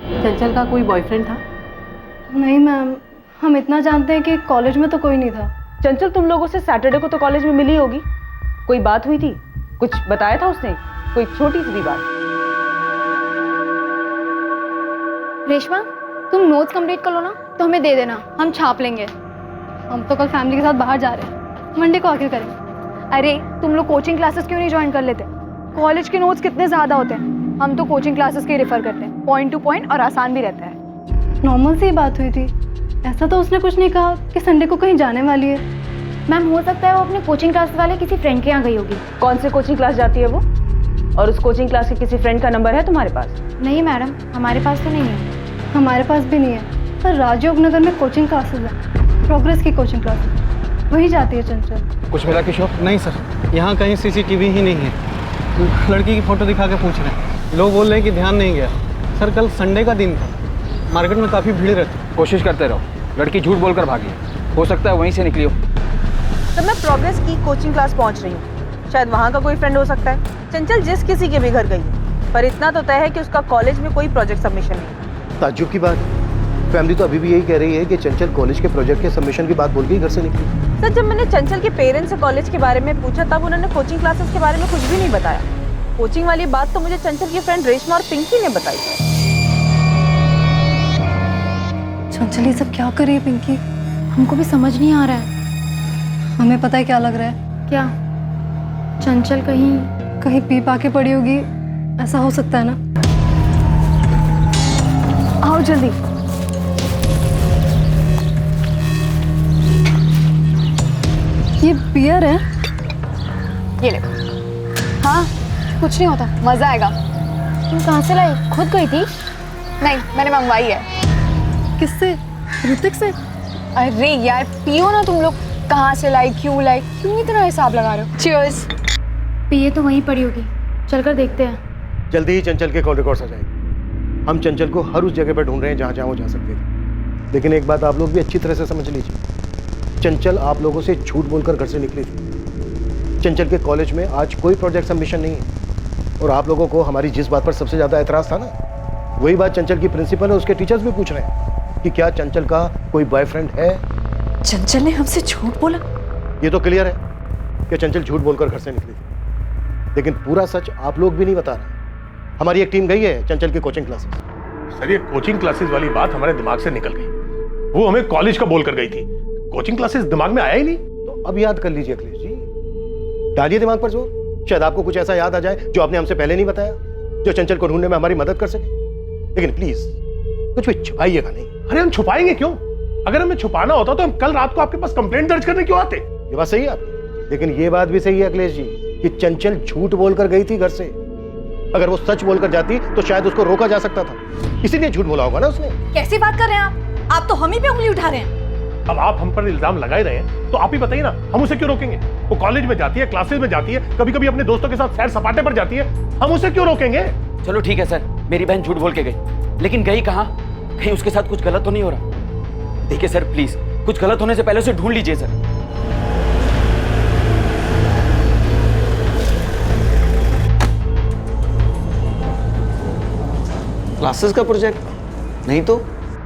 चंचल का कोई बॉयफ्रेंड था? नहीं मैम, हम इतना जानते हैं कि कॉलेज में तो कोई नहीं था। चंचल तुम लोगों से सैटरडे को तो कॉलेज में मिली होगी। कोई बात हुई थी? कुछ बताया था उसने? कोई छोटी सी भी बात? रेशमा, तुम नोट्स कंप्लीट कर लो ना, तो हमें दे देना, हम छाप लेंगे। हम तो कल फैमिली के साथ बाहर जा रहे हैं, मंडे को आखिर करेंगे। अरे तुम लोग कोचिंग क्लासेस क्यों नहीं ज्वाइन कर लेते? कॉलेज के नोट्स कितने ज़्यादा होते हैं। हम तो कोचिंग क्लासेस के रेफर करते हैं, पॉइंट टू पॉइंट, और आसान भी रहता है। नॉर्मल सी बात हुई थी, ऐसा तो उसने कुछ नहीं कहा कि संडे को कहीं जाने वाली है। मैम, हो सकता है वो अपने कोचिंग क्लास वाले किसी फ्रेंड के यहाँ गई होगी। कौन से कोचिंग क्लास जाती है वो? और उस कोचिंग क्लास के किसी फ्रेंड का नंबर है तुम्हारे पास? नहीं मैडम, हमारे पास तो नहीं है। हमारे पास भी नहीं है, पर राजयोग नगर में कोचिंग क्लासेस है, प्रोग्रेस की कोचिंग क्लासेस, वही जाती है चंचल। कुछ मिला किशोर? नहीं सर, यहाँ कहीं सीसीटीवी ही नहीं है। लड़की की फोटो दिखा के पूछ रहे हैं। लोग बोल रहे हैं कि ध्यान नहीं गया। सर कल संडे का दिन था, मार्केट में काफ़ी भीड़ रहती। कोशिश करते रहो, लड़की झूठ बोलकर भागी है। हो सकता है वहीं से निकली हो। तो मैं प्रोग्रेस की कोचिंग क्लास पहुंच रही हूँ, शायद वहाँ का कोई फ्रेंड हो सकता है। चंचल जिस किसी के भी घर गई, पर इतना तो तय है कि उसका कॉलेज में कोई प्रोजेक्ट सबमिशन नहीं। ताज्जुब की बात, फैमिली तो अभी भी यही कह रही है कि चंचल कॉलेज के प्रोजेक्ट के सबमिशन की बात बोल के ही घर से निकली। सर, जब मैंने चंचल के पेरेंट्स से कॉलेज के बारे में पूछा तब उन्होंने कोचिंग क्लासेस के बारे में कुछ भी नहीं बताया। कोचिंग वाली बात तो मुझे चंचल की फ्रेंड रेशमा और पिंकी ने बताई। चंचल ये सब क्या कर रही है पिंकी? हमको भी समझ नहीं आ रहा है। हमें पता है क्या लग रहा है। क्या? चंचल कहीं पी पा के पड़ी होगी, ऐसा हो सकता है ना? आओ जल्दी। ये बियर है? ये ले। हाँ, कुछ नहीं होता, मजा आएगा। तुम कहाँ से लाई? खुद गई थी? नहीं, मैंने मंगवाई है। किससे? ऋतिक से? अरे यार, पियो ना तुम लोग, कहाँ से लाई, क्यों इतना हिसाब लगा रहे हो? चीयर्स। पिए तो वहीं पड़ी होगी, चलकर देखते हैं। जल्दी ही चंचल के कॉल रिकॉर्ड्स आ जाएंगे। हम चंचल को हर उस जगह पर ढूंढ रहे हैं जहाँ जहाँ वो जा सकते थे। लेकिन एक बात आप लोग भी अच्छी तरह से समझ लीजिए, चंचल आप लोगों से झूठ बोलकर घर से निकली थी। चंचल के कॉलेज में आज कोई प्रोजेक्ट सबमिशन नहीं है, और आप लोगों को हमारी जिस बात पर सबसे ज़्यादा एतराज़ था ना, वही बात चंचल की प्रिंसिपल और उसके टीचर्स भी पूछ रहे हैं कि क्या चंचल का कोई बॉयफ्रेंड है। चंचल ने हमसे झूठ बोला? ये तो क्लियर है कि चंचल झूठ बोलकर घर से निकली थी, लेकिन पूरा सच आप लोग भी नहीं बता रहे। हमारी एक टीम गई है चंचल की कोचिंग क्लासेस। सर, ये कोचिंग क्लासेस वाली बात हमारे दिमाग से निकल गई। वो हमें कॉलेज का बोल कर गई थी, कोचिंग क्लासेस दिमाग में आया ही नहीं। तो अब याद कर लीजिए अखिलेश जी, डालिए दिमाग पर जोर। शायद आपको कुछ ऐसा याद आ जाए जो आपने हमसे पहले नहीं बताया, जो चंचल को ढूंढने में हमारी मदद कर सके। लेकिन प्लीज कुछ भी छुपाइएगा नहीं। अरे हम छुपाएंगे क्यों? अगर हमें छुपाना होता तो हम कल रात को आपके पास कंप्लेंट दर्ज करने क्यों आते? ये बात सही है आपकी, लेकिन ये बात भी सही है अखिलेश जी कि चंचल झूठ बोलकर गई थी घर से। अगर वो सच बोलकर जाती तो शायद उसको रोका जा सकता था, इसीलिए झूठ बोला होगा ना उसने। कैसी बात कर रहे हैं आप तो हम ही पे उंगली उठा रहे हैं। अब आप हम पर इल्जाम लगा ही रहे हैं, तो आप ही बताइए ना, हम उसे क्यों रोकेंगे? वो कॉलेज में जाती है, क्लासेस में जाती है, कभी कभी अपने दोस्तों के साथ सैर सपाटे पर जाती है, हम उसे क्यों रोकेंगे? चलो ठीक है सर, मेरी बहन झूठ बोल के गई, लेकिन गई कहाँ? कहीं उसके साथ कुछ गलत तो नहीं हो रहा? देखिए सर प्लीज, कुछ गलत होने से पहले उसे ढूंढ लीजिए सर। क्लासेस का प्रोजेक्ट नहीं तो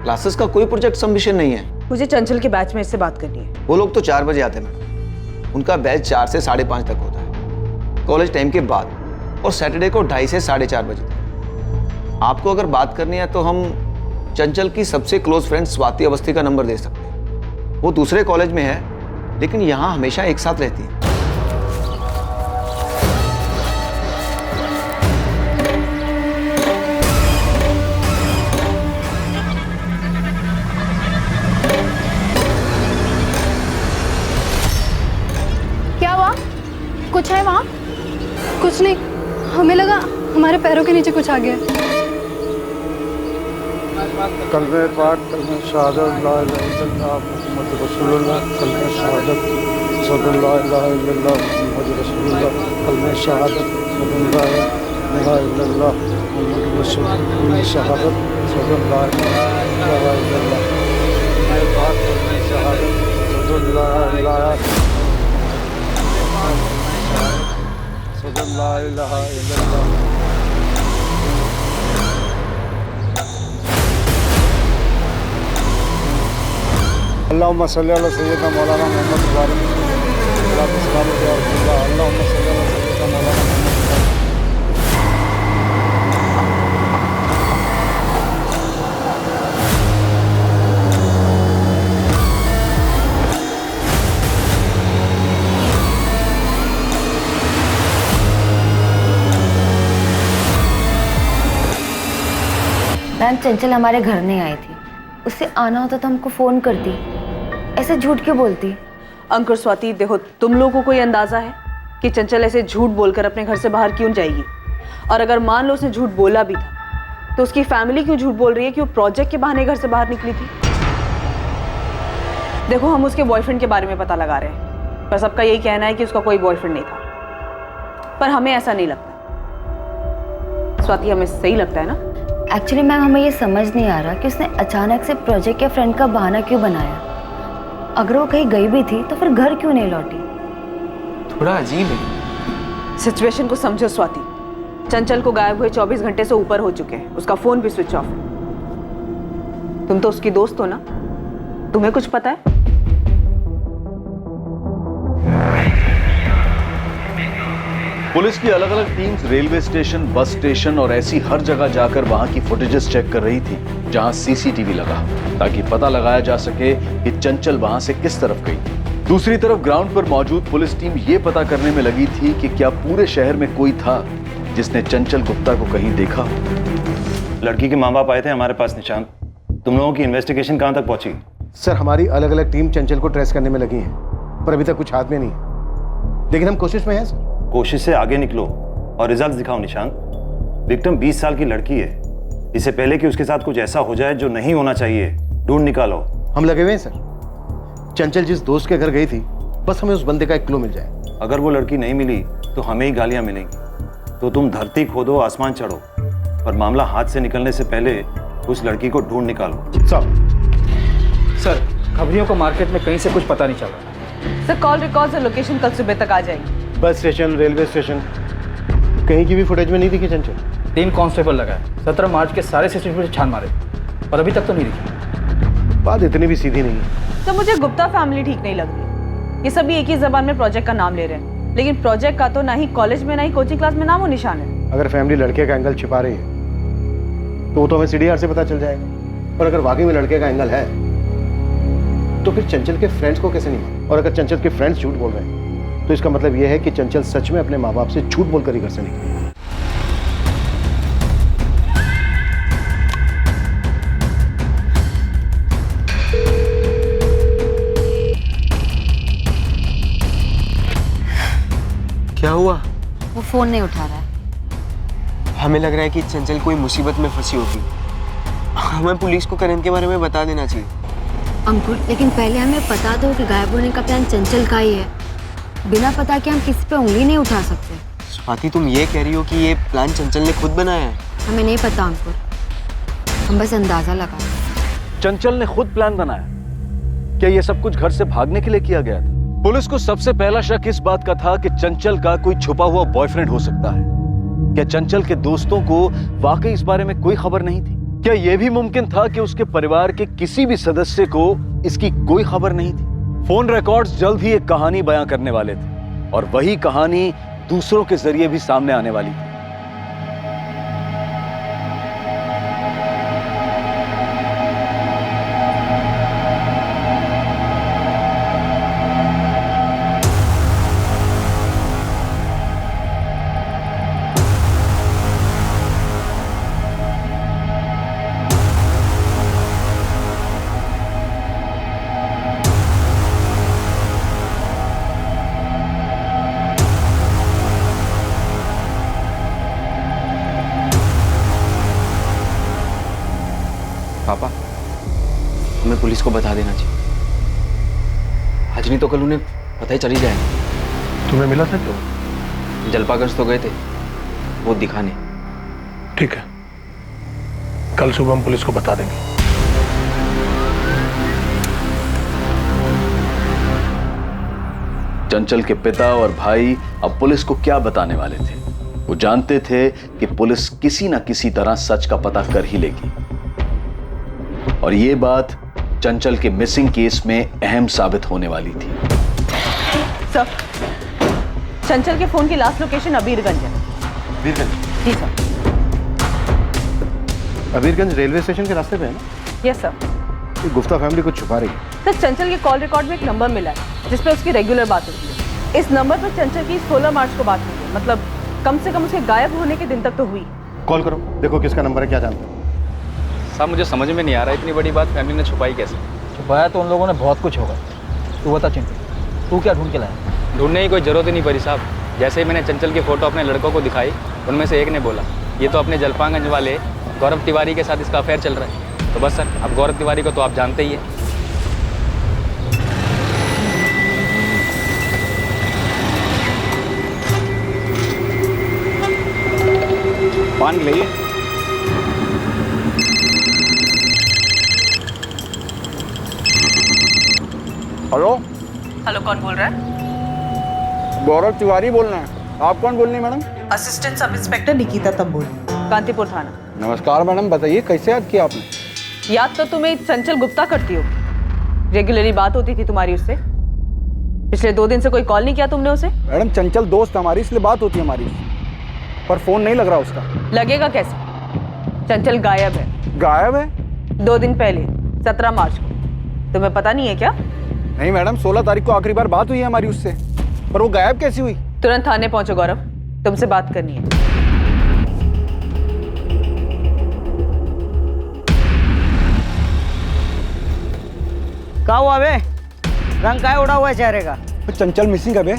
क्लासेस का कोई प्रोजेक्ट सबमिशन नहीं है। मुझे चंचल के बैच में इससे बात करनी है। वो लोग तो 4 बजे आते हैं मैडम, उनका बैच 4 से 5:30 तक होता है, कॉलेज टाइम के बाद, और सैटरडे को 2:30 से 4:30 बजे तक। आपको अगर बात करनी है तो हम चंचल की सबसे क्लोज फ्रेंड स्वाति अवस्थी का नंबर दे सकते हैं। वो दूसरे कॉलेज में है, लेकिन यहाँ हमेशा एक साथ रहती है। क्या हुआ? कुछ है वहाँ? कुछ नहीं, हमें लगा हमारे पैरों के नीचे कुछ आ गया। कलमे पाक, कलमे शहादत, ला इलाहा इल्लल्लाह मुहम्मद रसूलुल्लाह, कलमे शहादत, सल्लल्लाहु अलैहि वसल्लम मुहम्मद रसूलुल्लाह, कलमे शहादत, सल्लल्लाहु अलैहि वसल्लम मुहम्मद रसूलुल्लाह, कलमे शहादत, सल्लल्लाहु अलैहि वसल्लम, कलमे पाक, कलमे शहादत, सल्लल्लाहु अलैहि वसल्लम। अल्लाहुम्मा सल्ली अला सय्यदना मौलाना मोहम्मद मुबारक अल्लाहुम्मा सल्ली अला सय्यदना मौलाना मोहम्मद। मैम, चंचल हमारे घर नहीं आई थी, उससे आना होता तो हमको फोन करती, ऐसे झूठ क्यों बोलती? अंकुर स्वाति, देखो तुम लोगों को कोई अंदाजा है कि चंचल ऐसे झूठ बोलकर अपने घर से बाहर क्यों जाएगी? और अगर मान लो उसने झूठ बोला भी था तो उसकी फैमिली क्यों झूठ बोल रही है कि वो प्रोजेक्ट के बहाने घर से बाहर निकली थी? देखो, हम उसके बॉयफ्रेंड के बारे में पता लगा रहे हैं, पर सबका यही कहना है कि उसका कोई बॉयफ्रेंड नहीं था, पर हमें ऐसा नहीं लगता। स्वाति, हमें सही लगता है ना? एक्चुअली मैम, हमें ये समझ नहीं आ रहा कि उसने अचानक से प्रोजेक्ट या फ्रेंड का बहाना क्यों बनाया। अगर वो कहीं गई भी थी तो फिर घर क्यों नहीं लौटी? थोड़ा अजीब है। सिचुएशन को समझो स्वाति, चंचल को गायब हुए 24 घंटे से ऊपर हो चुके हैं, उसका फोन भी स्विच ऑफ है। तुम तो उसकी दोस्त हो ना, तुम्हें कुछ पता है? पुलिस की अलग अलग teams railway station, bus station और ऐसी हर जगह जाकर वहां की फुटेजेस चेक कर रही थी जहां सीसीटीवी लगा, ताकि पता लगाया जा सके कि चंचल वहां से किस तरफ गई। दूसरी तरफ ग्राउंड पर मौजूद पुलिस टीम ये पता करने में लगी थी कि क्या पूरे शहर में कोई था जिसने चंचल गुप्ता को कहीं देखा। लड़की के माँ बाप आए थे हमारे पास निशांत। तुम लोगों की इन्वेस्टिगेशन कहाँ तक पहुंची? सर, हमारी अलग अलग टीम चंचल को ट्रेस करने में लगी है, पर अभी तक कुछ हाथ में नहीं है, लेकिन हम कोशिश में हैं सर। कोशिश से आगे निकलो और रिजल्ट दिखाओ निशांत। विक्टिम 20 साल की लड़की है, इससे पहले कि उसके साथ कुछ ऐसा हो जाए जो नहीं होना चाहिए, ढूंढ निकालो। हम लगे हुए हैं सर। चंचल जिस दोस्त के घर गई थी बस हमें उस बंदे का एक क्लू मिल जाए। अगर वो लड़की नहीं मिली तो हमें ही गालियां मिलेंगी। तो तुम धरती खोदो, आसमान चढ़ो, पर मामला हाथ से निकलने से पहले उस लड़की को ढूंढ निकालो। सर खबरियों को मार्केट में कहीं से कुछ पता नहीं चल रहा। सर कॉल रिकॉर्ड्स और लोकेशन कल सुबह तक आ जाएगी। बस स्टेशन, रेलवे स्टेशन, कहीं की भी फुटेज में नहीं दिखी चंचल। 3 कांस्टेबल लगाए, 17 मार्च के सारे सीसीटीवी छान मारे और अभी तक तो नहीं दिखी। बात इतनी भी सीधी नहीं है। तो मुझे गुप्ता फैमिली ठीक नहीं लग रही। ये सभी एक ही जबान में प्रोजेक्ट का नाम ले रहे हैं, लेकिन प्रोजेक्ट का तो ना ही कॉलेज में ना ही कोचिंग क्लास में नाम और निशान है। अगर फैमिली लड़के का एंगल छिपा रही है तो वो तो हमें सीडीआर से पता चल जाएगा। और अगर वाकई में लड़के का एंगल है तो फिर चंचल के फ्रेंड्स को कैसे नहीं मालूम? और अगर चंचल के फ्रेंड्स झूठ बोल रहे हैं तो इसका मतलब यह है कि चंचल सच में अपने माँ बाप से झूठ बोलकर ही घर से निकली। क्या हुआ? वो फोन नहीं उठा रहा है। हमें लग रहा है कि चंचल कोई मुसीबत में फंसी होगी। हमें पुलिस को करण के बारे में बता देना चाहिए। अंकुर, लेकिन पहले हमें पता दो कि गायब होने का प्लान चंचल का ही है। बिना पता के हम किसी पे उंगली नहीं उठा सकते। स्वाति, तुम ये कह रही हो कि ये प्लान चंचल ने खुद बनाया है? हमें नहीं पता अंकुर, हम बस अंदाजा लगा रहे हैं। चंचल ने खुद प्लान बनाया? क्या ये सब कुछ घर से भागने के लिए किया गया था? पुलिस को सबसे पहला शक इस बात का था कि चंचल का कोई छुपा हुआ बॉयफ्रेंड हो सकता है। क्या चंचल के दोस्तों को वाकई इस बारे में कोई खबर नहीं थी? क्या यह भी मुमकिन था कि उसके परिवार के किसी भी सदस्य को इसकी कोई खबर नहीं थी? फोन रिकॉर्ड्स जल्द ही एक कहानी बयां करने वाले थे और वही कहानी दूसरों के जरिए भी सामने आने वाली थी। पापा, हमें पुलिस को बता देना चाहिए। आज नहीं तो कल उन्हें पता ही चल ही जाएगा। तुम्हें मिला था क्यों? जलपागंज तो गए थे, वो दिखाने। ठीक है, कल सुबह हम पुलिस को बता देंगे। चंचल के पिता और भाई अब पुलिस को क्या बताने वाले थे? वो जानते थे कि पुलिस किसी ना किसी तरह सच का पता कर ही लेगी और ये बात चंचल के मिसिंग केस में अहम साबित होने वाली थी। सर, चंचल के फोन की लास्ट लोकेशन अबीरगंज है। अबीरगंज? जी सर। अबीरगंज रेलवे स्टेशन के रास्ते पे है ना? Yes sir. ये गुप्ता फैमिली कुछ छुपा रही है। सर, चंचल के कॉल रिकॉर्ड में एक नंबर मिला है जिसपे उसकी रेगुलर बात होती है। इस नंबर पर चंचल की 16 मार्च को बात हुई है, मतलब कम से कम उसके गायब होने के दिन तक तो हुई। कॉल करो, देखो किसका नंबर है, क्या जानते हो? साहब मुझे समझ में नहीं आ रहा इतनी बड़ी बात फैमिली ने छुपाई कैसे? छुपाया तो उन लोगों ने बहुत कुछ होगा। तू बता चिंटू, तू क्या ढूंढ के लाया? ढूंढने की कोई जरूरत ही नहीं पड़ी साहब। जैसे ही मैंने चंचल की फोटो अपने लड़कों को दिखाई, उनमें से एक ने बोला ये तो अपने जलपागंज वाले गौरव तिवारी के साथ इसका अफेयर चल रहा है। तो बस सर, अब गौरव तिवारी को तो आप जानते ही है। पान ले। हेलो हेलो, कौन बोल रहा है? गौरव तिवारी बोल रहे हैं। आप कौन बोल रही हैं madam? Assistant sub inspector Nikita Tambol, Kantipur थाना। नमस्कार मैडम, बताइए कैसे याद किया आपने? याद तो तुम्हें चंचल गुप्ता करती हो। रेगुलरली बात होती थी तुम्हारी उससे। पिछले 2 दिन से कोई कॉल नहीं किया तुमने उसे? मैडम चंचल दोस्त हमारी, इसलिए बात होती है हमारी, पर फोन नहीं लग रहा उसका। लगेगा कैसे? चंचल गायब है। गायब है? 2 दिन पहले 17 मार्च को। तुम्हें पता नहीं है क्या? नहीं मैडम, 16 तारीख को आखिरी बार बात हुई है हमारी उससे, पर वो गायब कैसी हुई? तुरंत थाने पहुंचो गौरव, तुमसे बात करनी है। क्या हुआ बे? रंग काय उड़ा हुआ है चेहरे का? चंचल मिसिंग है बे।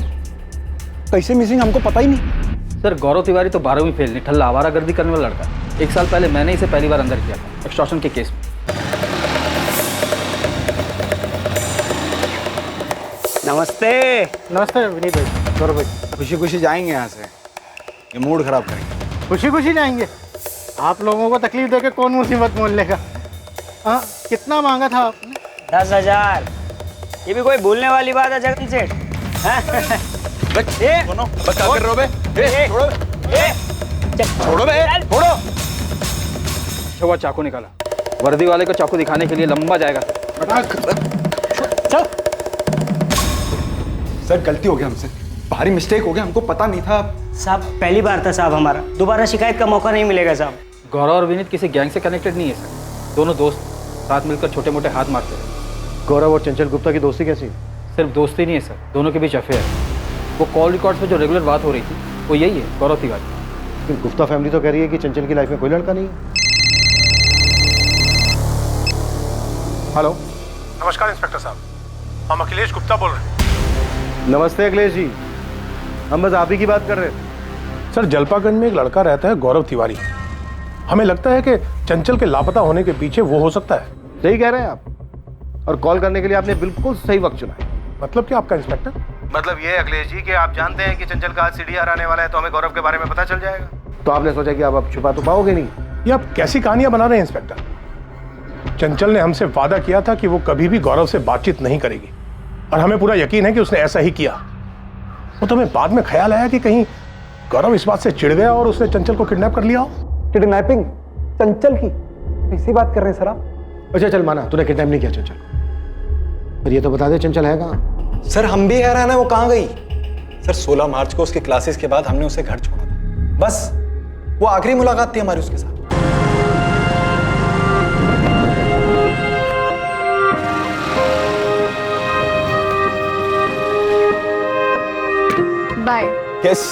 कैसे मिसिंग हमको पता ही नहीं। सर गौरव तिवारी तो 12वीं फेल, निठल्ला आवारागर्दी करने वाला लड़का। 1 साल पहले मैंने इसे पहली बार अंदर किया था एक्सटॉर्शन के केस में। नमस्ते। नमस्ते विनीत भाई, गौरव भाई। खुशी खुशी जाएंगे यहाँ से, ये मूड खराब करेंगे। खुशी खुशी जाएंगे? आप लोगों को तकलीफ देके कौन मुसीबत मोल लेगा? हाँ, कितना मांगा था आपने? 10,000। ये भी कोई भूलने वाली बात है जगन सेठ? छोड़ो बे, छोड़ो। वो चाकू निकाला, वर्दी वाले को चाकू दिखाने के लिए लंबा जाएगा। चल। सर गलती हो गया हमसे, भारी मिस्टेक हो गया, हमको पता नहीं था। साहब पहली बार था साहब हमारा, दोबारा शिकायत का मौका नहीं मिलेगा साहब। गौरव और विनीत किसी गैंग से कनेक्टेड नहीं है सर, दोनों दोस्त साथ मिलकर छोटे मोटे हाथ मारते हैं। गौरव और चंचल गुप्ता की दोस्ती कैसी? सिर्फ दोस्ती नहीं है सर, दोनों के बीच अफेयर है। वो कॉल रिकॉर्ड्स पे जो रेगुलर बात हो रही थी वो यही है, गौरव तिवारी। फिर गुप्ता फैमिली तो कह रही है कि चंचल की लाइफ में कोई लड़का नहीं है। हेलो, नमस्कार इंस्पेक्टर साहब, हम अखिलेश गुप्ता बोल रहे हैं। नमस्ते अखिलेश जी, हम बस आप ही की बात कर रहे थे। सर जलपागंज में एक लड़का रहता है गौरव तिवारी, हमें लगता है कि चंचल के लापता होने के पीछे वो हो सकता है। सही कह रहे हैं आप, और कॉल करने के लिए आपने बिल्कुल सही वक्त चुना है। मतलब क्या आपका इंस्पेक्टर? मतलब ये अखिलेश जी कि आप जानते हैं कि चंचल का आज सीडीआर आने वाला है, तो हमें गौरव के बारे में पता चल जाएगा। तो आपने सोचा कि आप अब छुपा तो पाओगे नहीं। ये आप कैसी कहानियां बना रहे हैं इंस्पेक्टर? चंचल ने हमसे वादा किया था कि वो कभी भी गौरव से बातचीत नहीं करेगी, और हमें पूरा यकीन है कि उसने ऐसा ही किया। वो तो हमें बाद में ख्याल आया कि कहीं गौरव इस बात से चिढ़ गया और उसने चंचल को किडनैप कर लिया हो। किडनैपिंग चंचल की? ऐसी बात कर रहे हैं सर आप? अच्छा चल माना तूने किडनैप नहीं किया चंचल, पर ये तो बता दे चंचल है कहाँ? सर हम भी हैरान है, वो कहाँ गई? सर 16 मार्च को उसकी क्लासेस के बाद हमने उसे घर छोड़ा था, बस वो आखिरी मुलाकात थी हमारी उसके साथ। बाय। यस।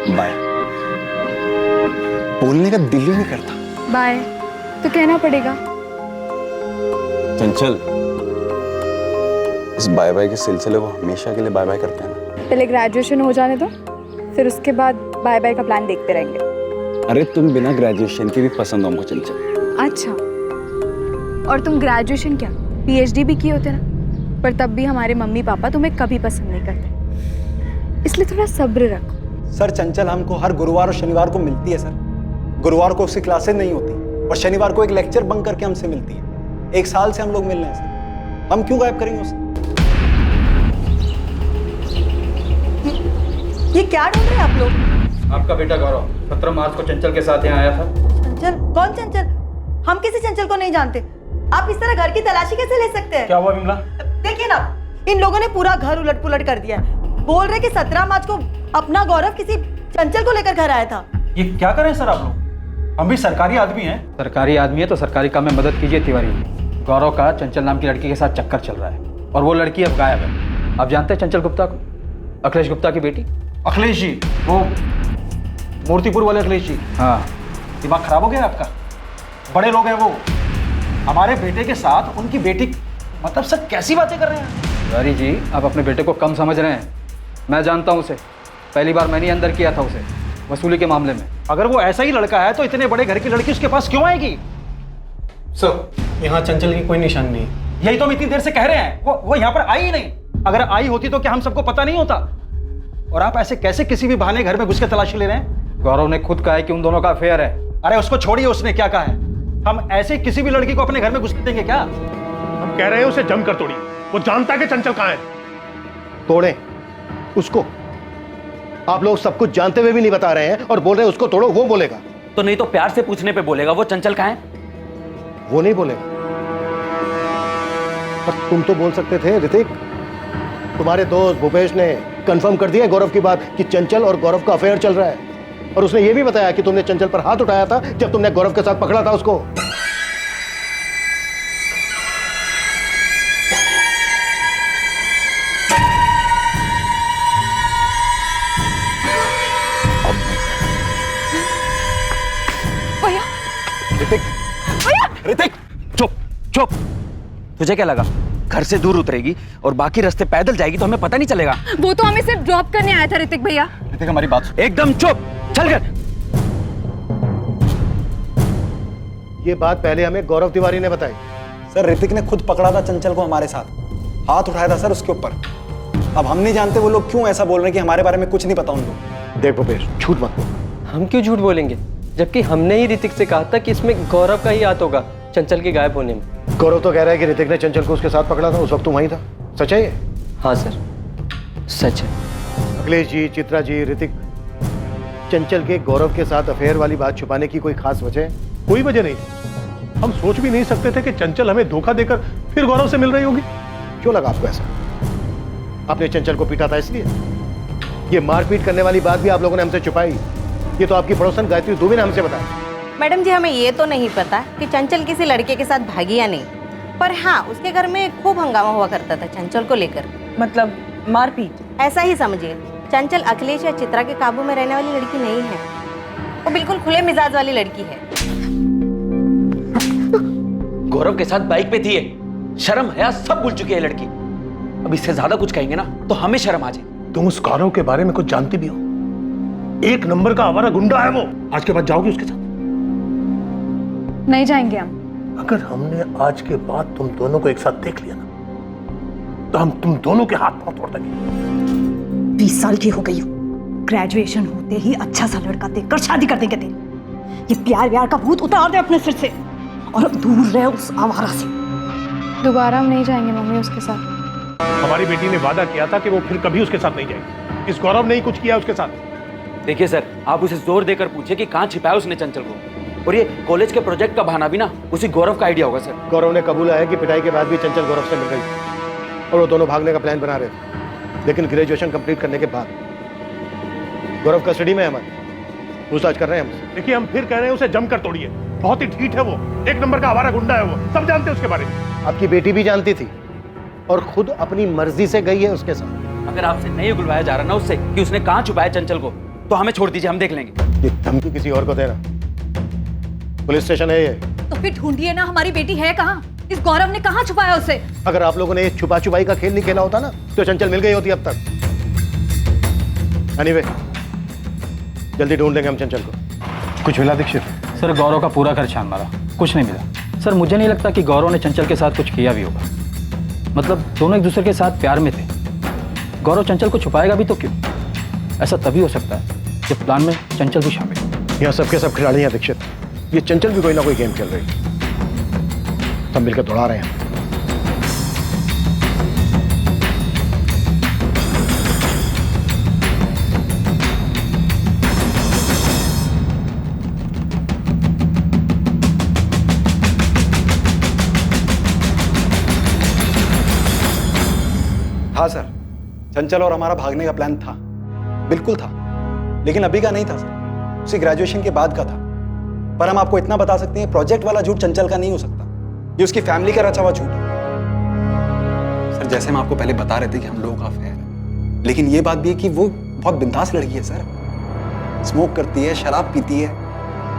बाय। बोलने का दिल ही नहीं करता। बाय तो कहना पड़ेगा। चंचल, इस बाय बाय के सिलसिले को हमेशा के लिए बाय बाय करते हैं ना। पहले ग्रेजुएशन हो जाने दो, फिर उसके बाद बाय बाय का प्लान देखते रहेंगे। अरे तुम बिना ग्रेजुएशन के भी पसंद हो हमको चंचल। अच्छा, और तुम ग्रेजुएशन क्या पीएचडी भी किए होते ना, पर तब भी हमारे मम्मी पापा तुम्हें कभी पसंद नहीं करते, इसलिए थोड़ा सब्र रखो। सर चंचल हमको हर गुरुवार और शनिवार को मिलती है सर। गुरुवार को उसकी क्लासेस नहीं होती और शनिवार को एक लेक्चर बंक करके हमसे मिलती है। 1 साल से हम लोग मिल रहे हैं सर, हम क्यों गायब करेंगे उसे? ये क्या ढूंढ रहे हैं आप लोग? आपका बेटा गौरव 17 मार्च को चंचल के साथ यहाँ आया था। चंचल? कौन चंचल? हम किसी चंचल को नहीं जानते। आप इस तरह घर की तलाशी कैसे ले सकते हैं? क्या हुआ विमला? देखिए ना, इन लोगों ने पूरा घर उलट पुलट कर दिया है। बोल रहे कि 17 मार्च को अपना गौरव किसी चंचल को लेकर घर आया था। ये क्या करें सर आप लोग? हम भी सरकारी आदमी हैं। सरकारी आदमी है तो सरकारी काम में मदद कीजिए तिवारी। गौरव का चंचल नाम की लड़की के साथ चक्कर चल रहा है और वो लड़की अब गायब है। आप जानते हैं चंचल गुप्ता को? अखिलेश गुप्ता की बेटी। अखिलेश जी, वो मूर्तिपुर वाले अखिलेश जी। हाँ। दिमाग खराब हो गया आपका? बड़े लोग हैं वो, हमारे बेटे के साथ उनकी बेटी, मतलब सर कैसी बातें कर रहे हैं? तिवारी जी आप अपने बेटे को कम समझ रहे हैं। मैं जानता हूँ उसे, पहली बार मैंने अंदर किया था उसे वसूली के मामले में। अगर वो ऐसा ही लड़का है तो इतने बड़े घर की लड़की उसके पास क्यों आएगी? सर यहाँ चंचल की कोई निशान नहीं। यही तो हम इतनी देर से कह रहे हैं, वो यहाँ पर आई ही नहीं। अगर आई होती तो क्या हम सबको पता नहीं होता? और आप ऐसे कैसे किसी भी बहाने घर में घुस के तलाशी ले रहे हैं? गौरव ने खुद कहा है कि उन दोनों का अफेयर है। अरे उसको छोड़िए, उसने क्या कहा है? हम ऐसे किसी भी लड़की को अपने घर में घुसने देंगे क्या? हम कह रहे हैं उसे जमकर तोड़िए, वो जानता है कि चंचल कहाँ है। तोड़े उसको? आप लोग सब कुछ जानते हुए भी नहीं बता रहे हैं और बोल रहे हैं उसको तोड़ो। वो बोलेगा तो नहीं तो प्यार से पूछने पे बोलेगा वो चंचल कहाँ है? वो नहीं बोलेगा। पर तुम तो बोल सकते थे ऋतिक। तुम्हारे दोस्त भूपेश ने कंफर्म कर दिया गौरव की बात कि चंचल और गौरव का अफेयर चल रहा है, और उसने ये भी बताया कि तुमने चंचल पर हाथ उठाया था जब तुमने गौरव के साथ पकड़ा था उसको। ऋतिक चुप चुप। तुझे क्या लगा घर से दूर उतरेगी और बाकी रास्ते पैदल जाएगी तो हमें पता नहीं चलेगा? वो तो हमें सिर्फ ड्रॉप करने आया था ऋतिक भैया। ऋतिक हमारी बात सुन। एकदम चुप, चल कर। ये बात पहले हमें गौरव तिवारी ने बताई। सर ऋतिक ने खुद पकड़ा था चंचल को हमारे साथ, हाथ उठाया था सर उसके ऊपर। अब हम नहीं जानते वो लोग क्यों ऐसा बोल रहे हैं कि हमारे बारे में कुछ नहीं पता उनको। देख भूपेश, झूठ मत बोल। हम क्यों झूठ बोलेंगे, जबकि हमने ही ऋतिक से कहा था कि इसमें गौरव का ही हाथ होगा चंचल के गायब होने में। गौरव तो कह रहा है कि ऋतिक ने चंचल को उसके साथ पकड़ा था, उस वक्त तू वहीं था। सच है ये? हाँ सर, सच है। अखिलेश जी, चित्रा जी, ऋतिक, चंचल के गौरव के साथ अफेयर वाली बात छुपाने की कोई खास वजह है? कोई वजह नहीं थी। हम सोच भी नहीं सकते थे कि चंचल हमें धोखा देकर फिर गौरव से मिल रही होगी। क्यों लगा आपको ऐसा? आपने चंचल को पीटा था इसलिए? ये मारपीट करने वाली बात भी आप लोगों ने हमसे छुपाई। ये तो आपकी पड़ोसन गायत्री दुबे ने हमसे बताया। मैडम जी, हमें ये तो नहीं पता कि चंचल किसी लड़के के साथ भागी या नहीं, पर हाँ उसके घर में खूब हंगामा हुआ करता था चंचल को लेकर। मतलब मारपीट? ऐसा ही समझिए। चंचल अखिलेश या चित्रा के काबू में रहने वाली लड़की नहीं है, वो बिल्कुल खुले मिजाज वाली लड़की है। गौरव के साथ बाइक पे थी, शर्म हया सब भूल चुकी है लड़की। अब इससे ज्यादा कुछ कहेंगे ना तो हमें शर्म आ जाए। तुम उस गौरव के बारे में कुछ जानती भी हो? एक नंबर का आवारा गुंडा है वो। आज के बाद जाओगी उसके साथ? नहीं जाएंगे हम। अगर हमने आज के बाद तुम दोनों को एक साथ देख लिया ना तो हम तुम दोनों के हाथ पांव तोड़ देंगे। 20 साल की हो गई हो, ग्रेजुएशन होते ही अच्छा सा लड़का देखकर शादी कर देंगे तेरी। ये प्यार व्यार का भूत उतार दे अपने सिर से और दूर रहे उस आवारा से। दोबारा हम नहीं जाएंगे मम्मी उसके साथ। हमारी बेटी ने वादा किया था कि वो फिर कभी उसके साथ नहीं जाएगी। इस गौरव ने ही कुछ किया उसके साथ। देखिए सर, आप उसे जोर देकर पूछे कि कहाँ छिपाया उसने चंचल को। और ये कॉलेज के प्रोजेक्ट का बहाना भी ना उसी गौरव का आइडिया होगा सर। गौरव ने कबूला है कि पिटाई के बाद भी चंचल गौरव से मिल रही थी और वो दोनों भागने का प्लान बना रहे थे। लेकिन ग्रेजुएशन कंप्लीट करने के बाद गौरव कस्टडी में है, हमारे पूछताछ कर रहे हैं हमसे। देखिए, हम फिर कह रहे हैं उसे जमकर तोड़िए। बहुत ही ढीठ है वो, एक नंबर का आवारा गुंडा है वो, सब जानते हैं उसके बारे में। आपकी बेटी भी जानती थी और खुद अपनी मर्जी से गई है उसके साथ। अगर आपसे नहीं उगलवाया जा रहा ना उससे कि उसने कहाँ छुपाया चंचल को, तो हमें छोड़ दीजिए, हम देख लेंगे। ये धमकी किसी और को देना? पुलिस स्टेशन है ये। तो फिर ढूंढिए ना, हमारी बेटी है कहाँ? इस गौरव ने कहाँ छुपाया उसे? अगर आप लोगों ने ये छुपा छुपाई का खेल नहीं खेला होता ना तो चंचल मिल गई होती अब तक। एनीवे, जल्दी ढूंढ लेंगे हम चंचल को। कुछ मिला दीक्षित? सर गौरव का पूरा घर छान मारा, कुछ नहीं मिला। सर मुझे नहीं लगता कि गौरव ने चंचल के साथ कुछ किया भी होगा। मतलब दोनों एक दूसरे के साथ प्यार में थे। गौरव चंचल को छुपाएगा भी तो क्यों? ऐसा तभी हो सकता है जब प्लान में चंचल भी शामिल हो। यहाँ सबके सब खिलाड़ी हैं दीक्षित। ये चंचल भी कोई ना कोई गेम खेल रही है, सब मिलकर दौड़ा रहे हैं। हाँ सर, चंचल और हमारा भागने का प्लान था, बिल्कुल था, लेकिन अभी का नहीं था सर, उसी ग्रेजुएशन के बाद का था। पर हम आपको इतना बता सकते हैं, प्रोजेक्ट वाला झूठ चंचल का नहीं हो सकता, ये उसकी फैमिली का रचा हुआ झूठ है। सर जैसे हम आपको पहले बता रहे थे कि हम लोगों का अफेयर है, लेकिन ये बात भी है कि वो बहुत बिंदास लड़की है सर, स्मोक करती है, शराब पीती है,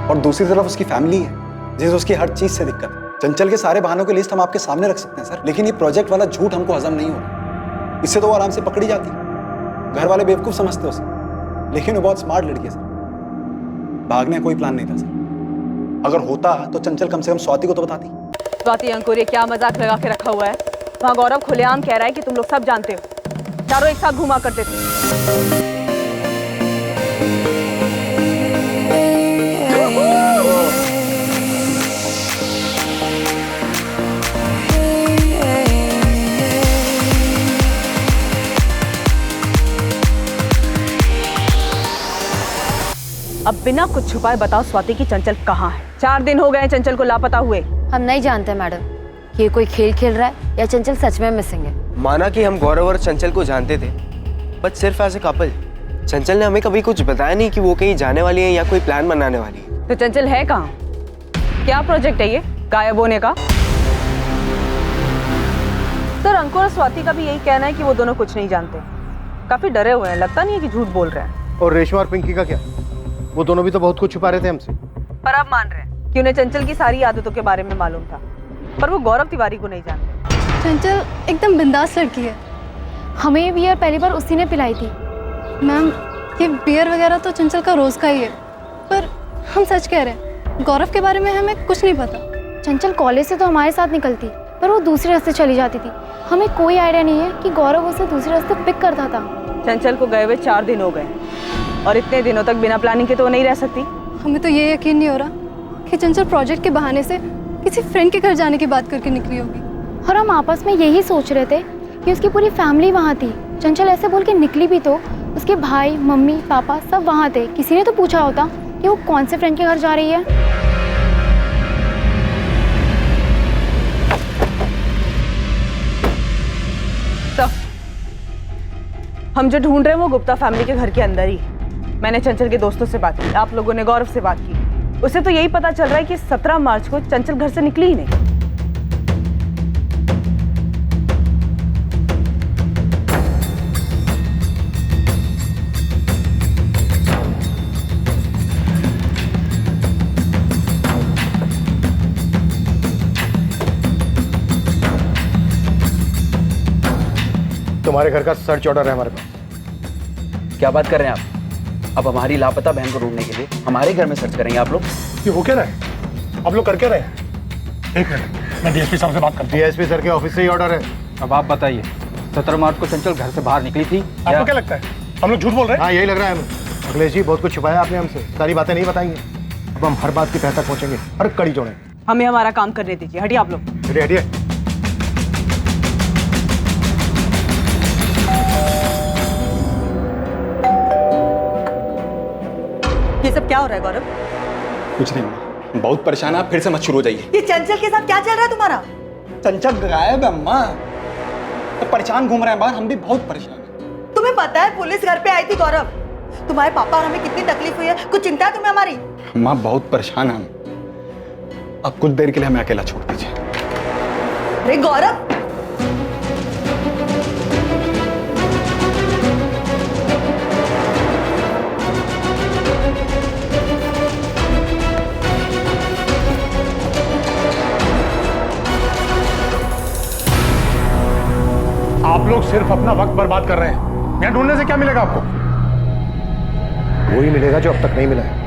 और दूसरी तरफ उसकी फैमिली है जिसे उसकी हर चीज से दिक्कत है। चंचल के सारे बहानों की लिस्ट हम आपके सामने रख सकते हैं सर, लेकिन ये प्रोजेक्ट वाला झूठ हमको हजम नहीं हो रहा। इससे तो वो आराम से पकड़ी जाती, घर वाले बेवकूफ समझते उसे, लेकिन वो बहुत स्मार्ट लड़की है सर। भागने का कोई प्लान नहीं था सर, अगर होता तो चंचल कम से कम स्वाति को तो बताती। स्वाति अंकुर, ये क्या मजाक लगा के रखा हुआ है? वहाँ गौरव खुलेआम कह रहा है कि तुम लोग सब जानते हो, चारों एक साथ घुमा करते थे। अब बिना कुछ छुपाए बताओ स्वाति की चंचल कहाँ है? 4 दिन हो गए चंचल को लापता हुए। हम नहीं जानते मैडम कि ये कोई खेल खेल रहा है या चंचल सच में मिसिंग है। माना कि हम गौरव और चंचल को जानते थे, बट सिर्फ एज ए कपल। चंचल ने हमें कभी कुछ बताया नहीं कि वो कहीं जाने वाली है या कोई प्लान बनाने वाली है। तो चंचल है कहाँ? क्या प्रोजेक्ट है ये गायब होने का? सर अंकुर और स्वाति का भी यही कहना है कि वो दोनों कुछ नहीं जानते, काफी डरे हुए हैं, लगता नहीं है कि झूठ बोल रहे हैं। और रेशमा और पिंकी का क्या? वो दोनों भी तो बहुत कुछ छुपा रहे थे हमसे। पर अब मान रहे हैं कि उन्हें चंचल की सारी आदतों के बारे में मालूम था, पर वो गौरव तिवारी को नहीं जानते। चंचल एकदम बिंदास लड़की है, हमें ये बियर पहली बार उसी ने पिलाई थी। मैम ये बियर वगैरह तो चंचल का रोज का ही है, पर हम सच कह रहे हैं, गौरव के बारे में हमें कुछ नहीं पता। चंचल कॉलेज से तो हमारे साथ निकलती, पर वो दूसरे रास्ते चली जाती थी। हमें कोई आइडिया नहीं है कि गौरव उसे दूसरे रास्ते पिक करता था। चंचल को गए हुए 4 दिन हो गए और इतने दिनों तक बिना प्लानिंग के तो वो नहीं रह सकती। हमें तो ये यकीन नहीं हो रहा कि चंचल प्रोजेक्ट के बहाने से किसी फ्रेंड के घर जाने की बात करके निकली होगी। और हम आपस में यही सोच रहे थे कि उसकी पूरी फैमिली वहाँ थी। चंचल ऐसे बोल के निकली भी तो उसके भाई, मम्मी, पापा सब वहाँ थे। किसी ने तो पूछा होता कि वो कौन से फ्रेंड के घर जा रही है। तो हम जो ढूंढ रहे हैं वो गुप्ता फैमिली के घर के अंदर ही है। मैंने चंचल के दोस्तों से बात की, आप लोगों ने गौरव से बात की। उसे तो यही पता चल रहा है कि 17 मार्च को चंचल घर से निकली ही नहीं। तुम्हारे घर का सर्च ऑर्डर है हमारे पास। क्या बात कर रहे हैं आप? अब हमारी लापता बहन को ढूंढने के लिए हमारे घर में सर्च करेंगे आप लोग? ये हो क्या रहा है? आप लोग कर क्या रहे हैं? एक मिनट, मैं डीएसपी साहब से बात करता हूं। डीएसपी सर के ऑफिस से ही ऑर्डर है। अब आप बताइए, 17 मार्च को चंचल घर से बाहर निकली थी? आपको क्या लगता है हम लोग झूठ बोल रहे हैं? हाँ, यही लग रहा है हमें। अखिलेश जी, बहुत कुछ छुपाया आपने हमसे, सारी बातें नहीं बताएंगे। अब हम हर बात की तह तक पहुंचेंगे, हर कड़ी जोड़ेंगे। हमें हमारा काम करने दीजिए। हटिए आप लोग। हटिए हटिए। ये सब क्या हो रहा है गौरव? कुछ नहीं अम्मा, बहुत परेशान है आप, फिर से मत शुरू हो जाइए। ये चंचल के साथ क्या चल रहा है तुम्हारा? चंचल गायब है अम्मा, तो परेशान घूम रहे हैं बाहर, हम भी बहुत परेशान हैं। तुम्हें पता है पुलिस घर पे आई थी गौरव, तुम्हारे पापा और हमें कितनी तकलीफ हुई है, कुछ चिंता है तुम्हें हमारी? अम्मा बहुत परेशान है हम, अब कुछ देर के लिए हमें अकेला छोड़ दीजिए। अरे गौरव, आप लोग सिर्फ अपना वक्त बर्बाद कर रहे हैं। यहाँ ढूंढने से क्या मिलेगा आपको? वही मिलेगा जो अब तक नहीं मिला है।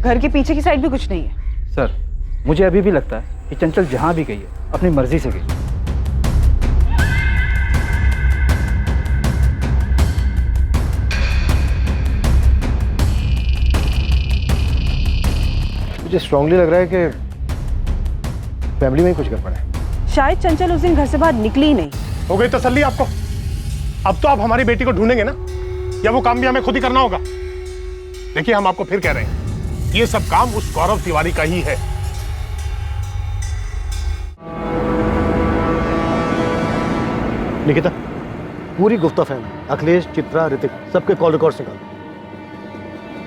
घर के पीछे की साइड भी कुछ नहीं है। सर, मुझे अभी भी लगता है कि चंचल जहां भी गई है अपनी मर्जी से गई। मुझे स्ट्रांगली लग रहा है कि फैमिली में ही कुछ गड़बड़ है। शायद चंचल उस दिन घर से बाहर निकली ही नहीं। हो गई तसल्ली आपको? अब तो आप हमारी बेटी को ढूंढेंगे ना, या वो काम भी हमें खुद ही करना होगा? देखिए, हम आपको फिर कह रहे हैं, ये सब काम उस गौरव तिवारी का ही है। निकिता, पूरी गुफ्ता फैमिली, अखिलेश, चित्रा, ऋतिक, सबके कॉल रिकॉर्ड्स निकाल।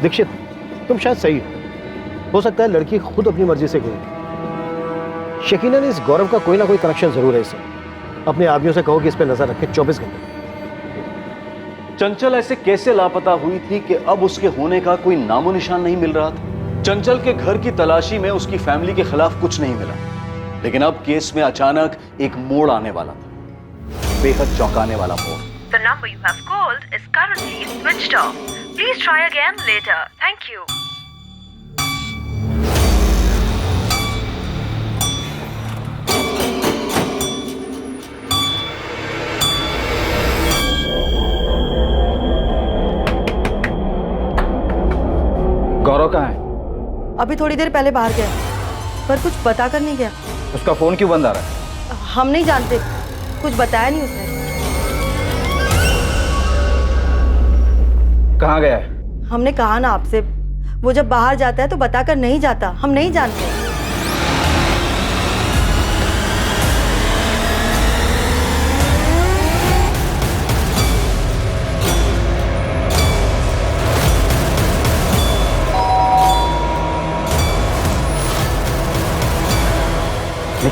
दीक्षित, तुम शायद सही हो सकता है लड़की खुद अपनी मर्जी से गई। यकीनन इस गौरव का कोई ना कोई कनेक्शन जरूर है इससे। अपने आदमियों से कहो कि इस पे नजर रखें 24 घंटे। चंचल ऐसे कैसे लापता हुई थी कि अब उसके होने का कोई नामो निशान नहीं मिल रहा था? चंचल के घर की तलाशी में उसकी फैमिली के खिलाफ कुछ नहीं मिला, लेकिन अब केस में अचानक एक मोड़ आने वाला था, बेहद चौंकाने वाला मोड़। The number you have called is currently switched off. Please try again later. Thank you. गौरव कहाँ है? अभी थोड़ी देर पहले बाहर गया, पर कुछ बता कर नहीं गया। उसका फोन क्यों बंद आ रहा है? हम नहीं जानते, कुछ बताया नहीं उसने। कहाँ गया है? हमने कहा ना आपसे, वो जब बाहर जाता है तो बताकर नहीं जाता, हम नहीं जानते।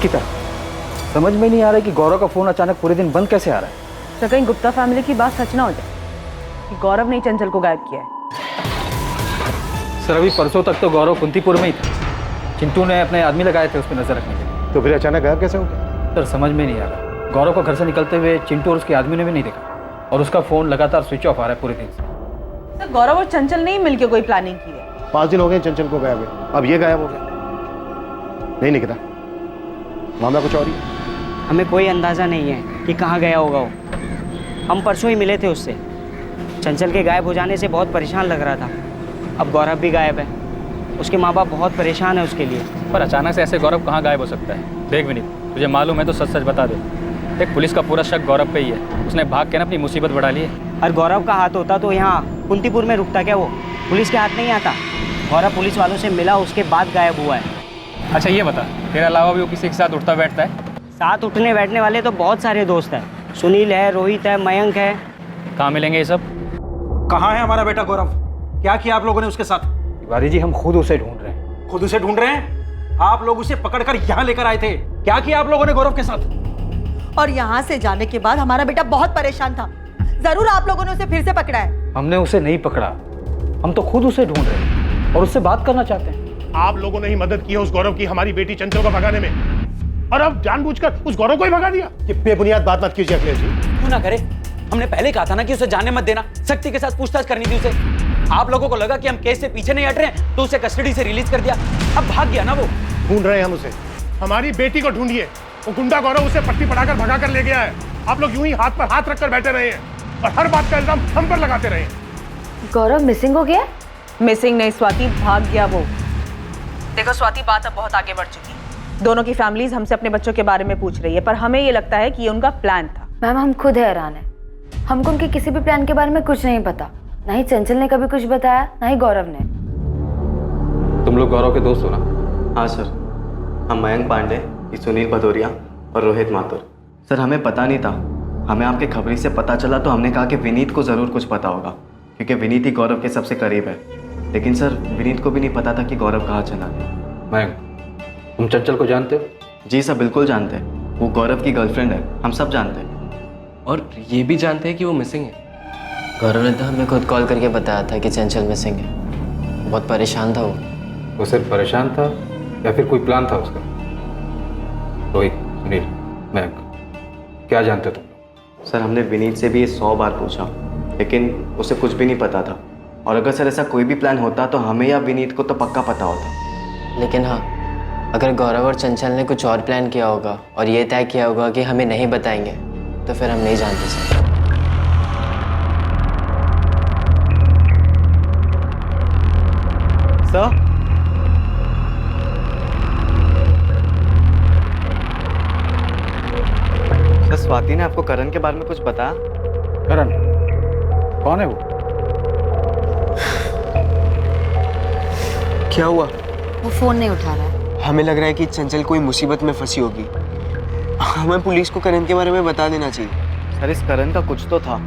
निकिता, समझ में नहीं आ रहा है कि गौरव का फोन अचानक पूरे दिन बंद कैसे आ रहा है। तो कहीं गुप्ता फैमिली की बात सच ना हो जाए कि गौरव ने ही चंचल को गायब किया है। सर अभी परसों तक तो गौरव कुंतीपुर में ही था। चिंटू ने अपने आदमी लगाए थे उस पर नजर रखने के लिए। तो फिर अचानक गायब कैसे हो गया? सर समझ में नहीं आ रहा। गौरव को घर से निकलते हुए चिंटू और उसके आदमी ने भी नहीं देखा और उसका फोन लगातार स्विच ऑफ आ रहा है पूरे दिन से। सर गौरव और चंचल ने ही मिलकर कोई प्लानिंग की है। 5 दिन हो गए चंचल को गायब हुए, अब ये गायब हो गया। नहीं निकिता, मामला कुछ और ही है। हमें कोई अंदाज़ा नहीं है कि कहाँ गया होगा वो। हम परसों ही मिले थे उससे। चंचल के गायब हो जाने से बहुत परेशान लग रहा था। अब गौरव भी गायब है, उसके माँ बाप बहुत परेशान है उसके लिए। पर अचानक से ऐसे गौरव कहाँ गायब हो सकता है? देख विनीत, तुझे मालूम है तो सच सच बता दे। देख पुलिस का पूरा शक गौरव पे ही है। उसने भाग के ना अपनी मुसीबत बढ़ा ली है। और गौरव का हाथ होता तो यहाँ कुंतीपुर में रुकता क्या? वो पुलिस के हाथ नहीं आता। गौरव पुलिस वालों से मिला, उसके बाद गायब हुआ है। अच्छा ये बता, तेरे अलावा भी वो किसी के साथ उठता बैठता है? साथ उठने बैठने वाले तो बहुत सारे दोस्त हैं। सुनील है, रोहित है, मयंक है। कहाँ मिलेंगे ये सब? कहाँ है हमारा बेटा गौरव? क्या किया आप लोगों ने उसके साथ? तिवारी जी हम खुद उसे ढूंढ रहे हैं। खुद उसे ढूंढ रहे हैं? आप लोग उसे पकड़कर यहाँ लेकर आए थे। क्या किया आप लोगों ने गौरव के साथ? और यहाँ से जाने के बाद हमारा बेटा बहुत परेशान था। जरूर आप लोगों ने उसे फिर से पकड़ा है। हमने उसे नहीं पकड़ा, हम तो खुद उसे ढूंढ रहे हैं और उससे बात करना चाहते हैं। आप लोगों ने ही मदद की है उस गौरव की हमारी बेटी चंचल को भगाने में, और अब जानबूझकर उस गौरव को ही भगा दिया। ये बेबुनियाद बात मत कीजिए अखिलेश जी। क्यों ना करे? हमने पहले कहा था ना कि उसे जाने मत देना। सख्ती के साथ पूछताछ करनी थी उसे। आप लोगों को लगा कि हम केस से पीछे नहीं हट रहे हैं तो उसे कस्टडी से रिलीज कर दिया। अब भाग गया ना वो। ढूंढ रहे हैं हम उसे। हमारी बेटी को ढूंढिए। वो गुंडा गौरव उसे पट्टी पढ़ाकर भगा कर ले गया है। आप लोग यूं ही हाथ पर हाथ रखकर बैठे रहे हैं और हर बात का इल्जाम हम पर लगाते रहे। गौरव मिसिंग हो गया? मिसिंग नहीं स्वाति, भाग गया वो। देखो स्वाति, बात अब बहुत आगे बढ़ चुकी है। दोनों की फैमिलीज हमसे अपने बच्चों के बारे में पूछ रही है, पर हमें ये लगता है कि ये उनका प्लान था। मैम हम खुद हैरान है। हमको उनके किसी भी प्लान के बारे में कुछ नहीं पता। ना ही चंचल ने कभी कुछ बताया, ना ही गौरव ने। तुम लोग गौरव के दोस्त हो ना? हाँ सर, हम मयंक पांडे, सुनील भदौरिया और रोहित माथुर। सर हमें पता नहीं था। हमें आपके खबरी से पता चला तो हमने कहा कि विनीत को ज़रूर कुछ पता होगा, क्योंकि विनीत ही गौरव के सबसे करीब है। लेकिन सर विनीत को भी नहीं पता था कि गौरव कहाँ चला गया। मयंक, तुम चंचल को जानते हो? जी सर बिल्कुल जानते हैं। वो गौरव की गर्लफ्रेंड है, हम सब जानते हैं। और ये भी जानते हैं कि वो मिसिंग है। गौरव ने तो हमें खुद कॉल करके बताया था कि चंचल मिसिंग है। बहुत परेशान था वो। वो सिर्फ परेशान था या फिर कोई प्लान था उसका? रोहित, सुनील, मयंक, क्या जानते हो तुम? सर हमने विनीत से भी 100 बार पूछा, लेकिन उसे कुछ भी नहीं पता था। और अगर सर ऐसा कोई भी प्लान होता तो हमें या विनीत को तो पक्का पता होता। लेकिन हाँ, अगर गौरव और चंचल ने कुछ और प्लान किया होगा और ये तय किया होगा कि हमें नहीं बताएंगे, तो फिर हम नहीं जानते सर। सर स्वाति ने आपको करण के बारे में कुछ बताया? करण कौन है वो? क्या हुआ? वो फोन नहीं उठा रहा है। हमें लग रहा है कि चंचल कोई मुसीबत में फंसी होगी। हमें पुलिस को करण के बारे में बता देना चाहिए। सर इस करण का कुछ तो था।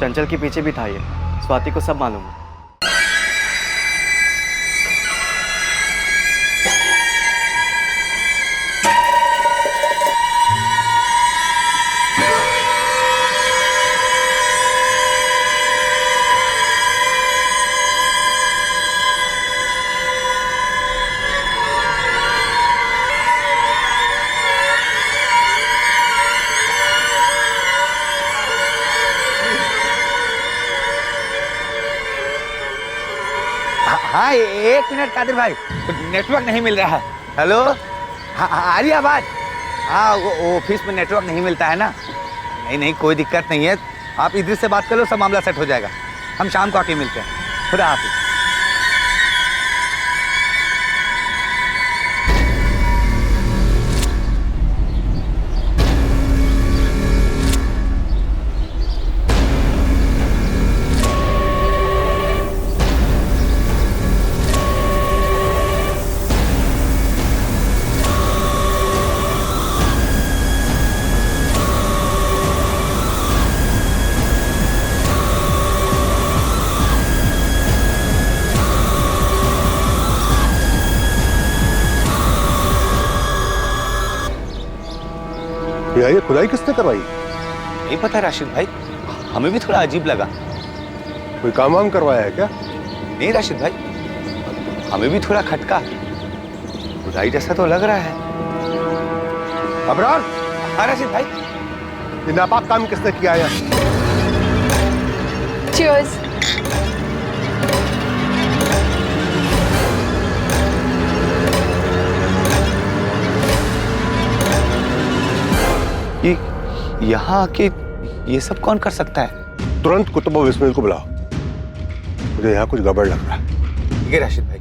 चंचल के पीछे भी था ये। स्वाति को सब मालूम है। हाँ एक मिनट कादिर भाई, नेटवर्क नहीं मिल रहा है। हेलो, हाँ आ रही आवाज? हाँ वो ऑफिस में नेटवर्क नहीं मिलता है ना। नहीं नहीं कोई दिक्कत नहीं है, आप इधर से बात कर लो, सब मामला सेट हो जाएगा। हम शाम को आके मिलते हैं। खुदा हाफिज। भैया ये खुदाई किसने करवाई? नहीं पता राशिद भाई, हमें भी थोड़ा अजीब लगा। कोई काम वाम करवाया है क्या? नहीं राशिद भाई, हमें भी थोड़ा खटका, खुदाई जैसा तो लग रहा है। अबरार, हाँ राशिद भाई, ये नापाक काम किसने किया है? Cheers. यहाँ आके ये सब कौन कर सकता है? तुरंत कुतुब और बिस्मिल को बुलाओ, मुझे यहाँ कुछ गड़बड़ लग रहा है। ठीक है राशिद भाई।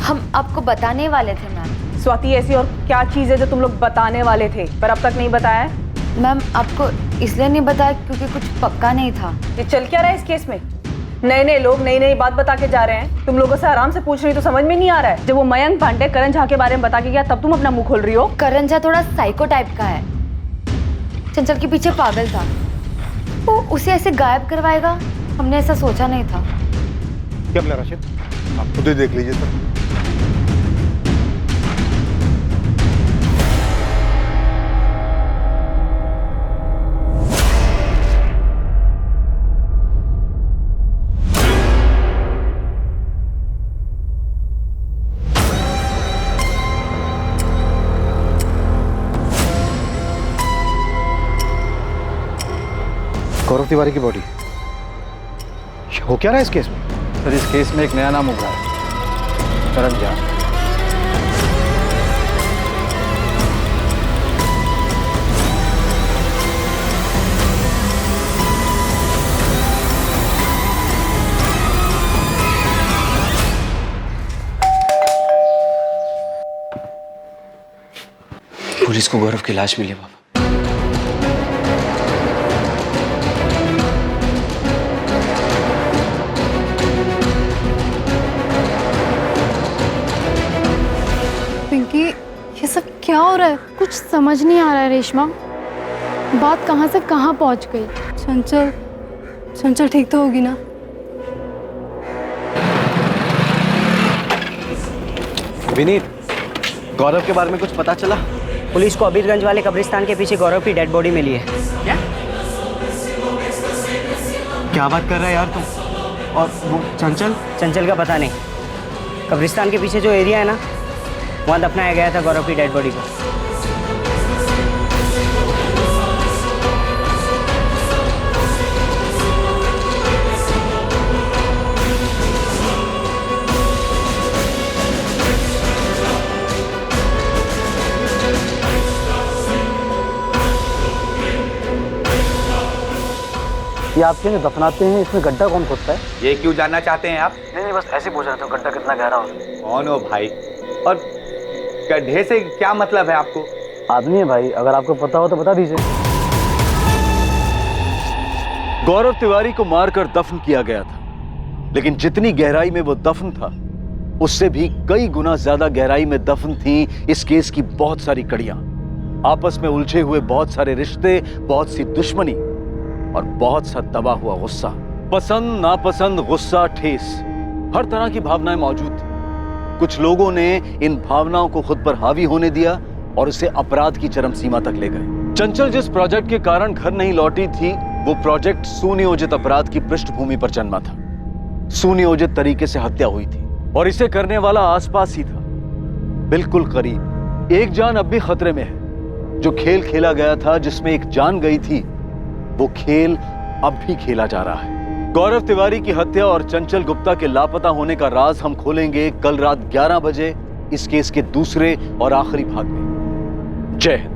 हम आपको बताने वाले थे मैम। स्वाति, ऐसी और क्या चीज़ है जो तुम लोग बताने वाले थे पर अब तक नहीं बताया है? मैम आपको इसलिए नहीं बताया क्योंकि कुछ पक्का नहीं था। ये चल क्या रहा है इस केस में? नए नए लोग नई नई बात बता के जा रहे हैं, तुम लोगों से आराम से पूछ रही तो समझ में नहीं आ रहा है। जब वो मयंक पांडे करण झा के बारे में बता के गया तब तुम अपना मुंह खोल रही हो। करण झा थोड़ा साइको टाइप का है, चंचल के पीछे पागल था, वो उसे ऐसे गायब करवाएगा हमने ऐसा सोचा नहीं था। क्या बोला राशिद? आप खुद ही देख लीजिए सर। गौरव तिवारी की बॉडी, हो क्या रहा है इस केस में? सर इस केस में एक नया नाम उभरा है, करण झा। पुलिस को गौरव की लाश मिली बाबा। पिंकी, ये सब क्या हो रहा है? कुछ समझ नहीं आ रहा है रेशमा, बात कहाँ से कहाँ पहुँच गई। चंचल ठीक तो होगी ना? विनीत, गौरव के बारे में कुछ पता चला? पुलिस को अबीरगंज वाले कब्रिस्तान के पीछे गौरव की डेड बॉडी मिली है। क्या बात कर रहा है यार तुम? और वो चंचल का पता नहीं। कब्रिस्तान के पीछे जो एरिया है ना, वहाँ दफनाया गया था गौरव की डेड बॉडी को। ये आप क्यों दफनाते हैं, इसमें गड्ढा कौन खोदता है? ये क्यों जानना चाहते हैं आप? नहीं बस ऐसे पूछ रहे थे, गड्ढा कितना गहरा हो? कौन हो भाई? और गड्ढे से क्या मतलब है आपको? आदमी है भाई, अगर आपको पता हो तो बता दीजिए। गौरव तिवारी को मारकर दफन किया गया था, लेकिन जितनी गहराई में वो दफन था उससे भी कई गुना ज्यादा गहराई में दफन थी इस केस की बहुत सारी कड़ियां। आपस में उलझे हुए बहुत सारे रिश्ते, बहुत सी दुश्मनी और बहुत सा दबा हुआ गुस्सा। पसंद नापसंद, गुस्सा, ठेस, हर तरह की भावनाएं मौजूद थी। कुछ लोगों ने इन भावनाओं को खुद पर हावी होने दिया और उसे अपराध की चरम सीमा तक ले गए। चंचल जिस प्रोजेक्ट के कारण घर नहीं लौटी थी, वो प्रोजेक्ट सुनियोजित अपराध की पृष्ठभूमि पर जन्मा था। सुनियोजित तरीके से हत्या हुई थी और इसे करने वाला आसपास ही था, बिल्कुल करीब। एक जान अब भी खतरे में है। जो खेल खेला गया था, जिसमें एक जान गई थी, वो खेल अब भी खेला जा रहा है। गौरव तिवारी की हत्या और चंचल गुप्ता के लापता होने का राज हम खोलेंगे कल रात 11 बजे इस केस के दूसरे और आखिरी भाग में। जय हिंद।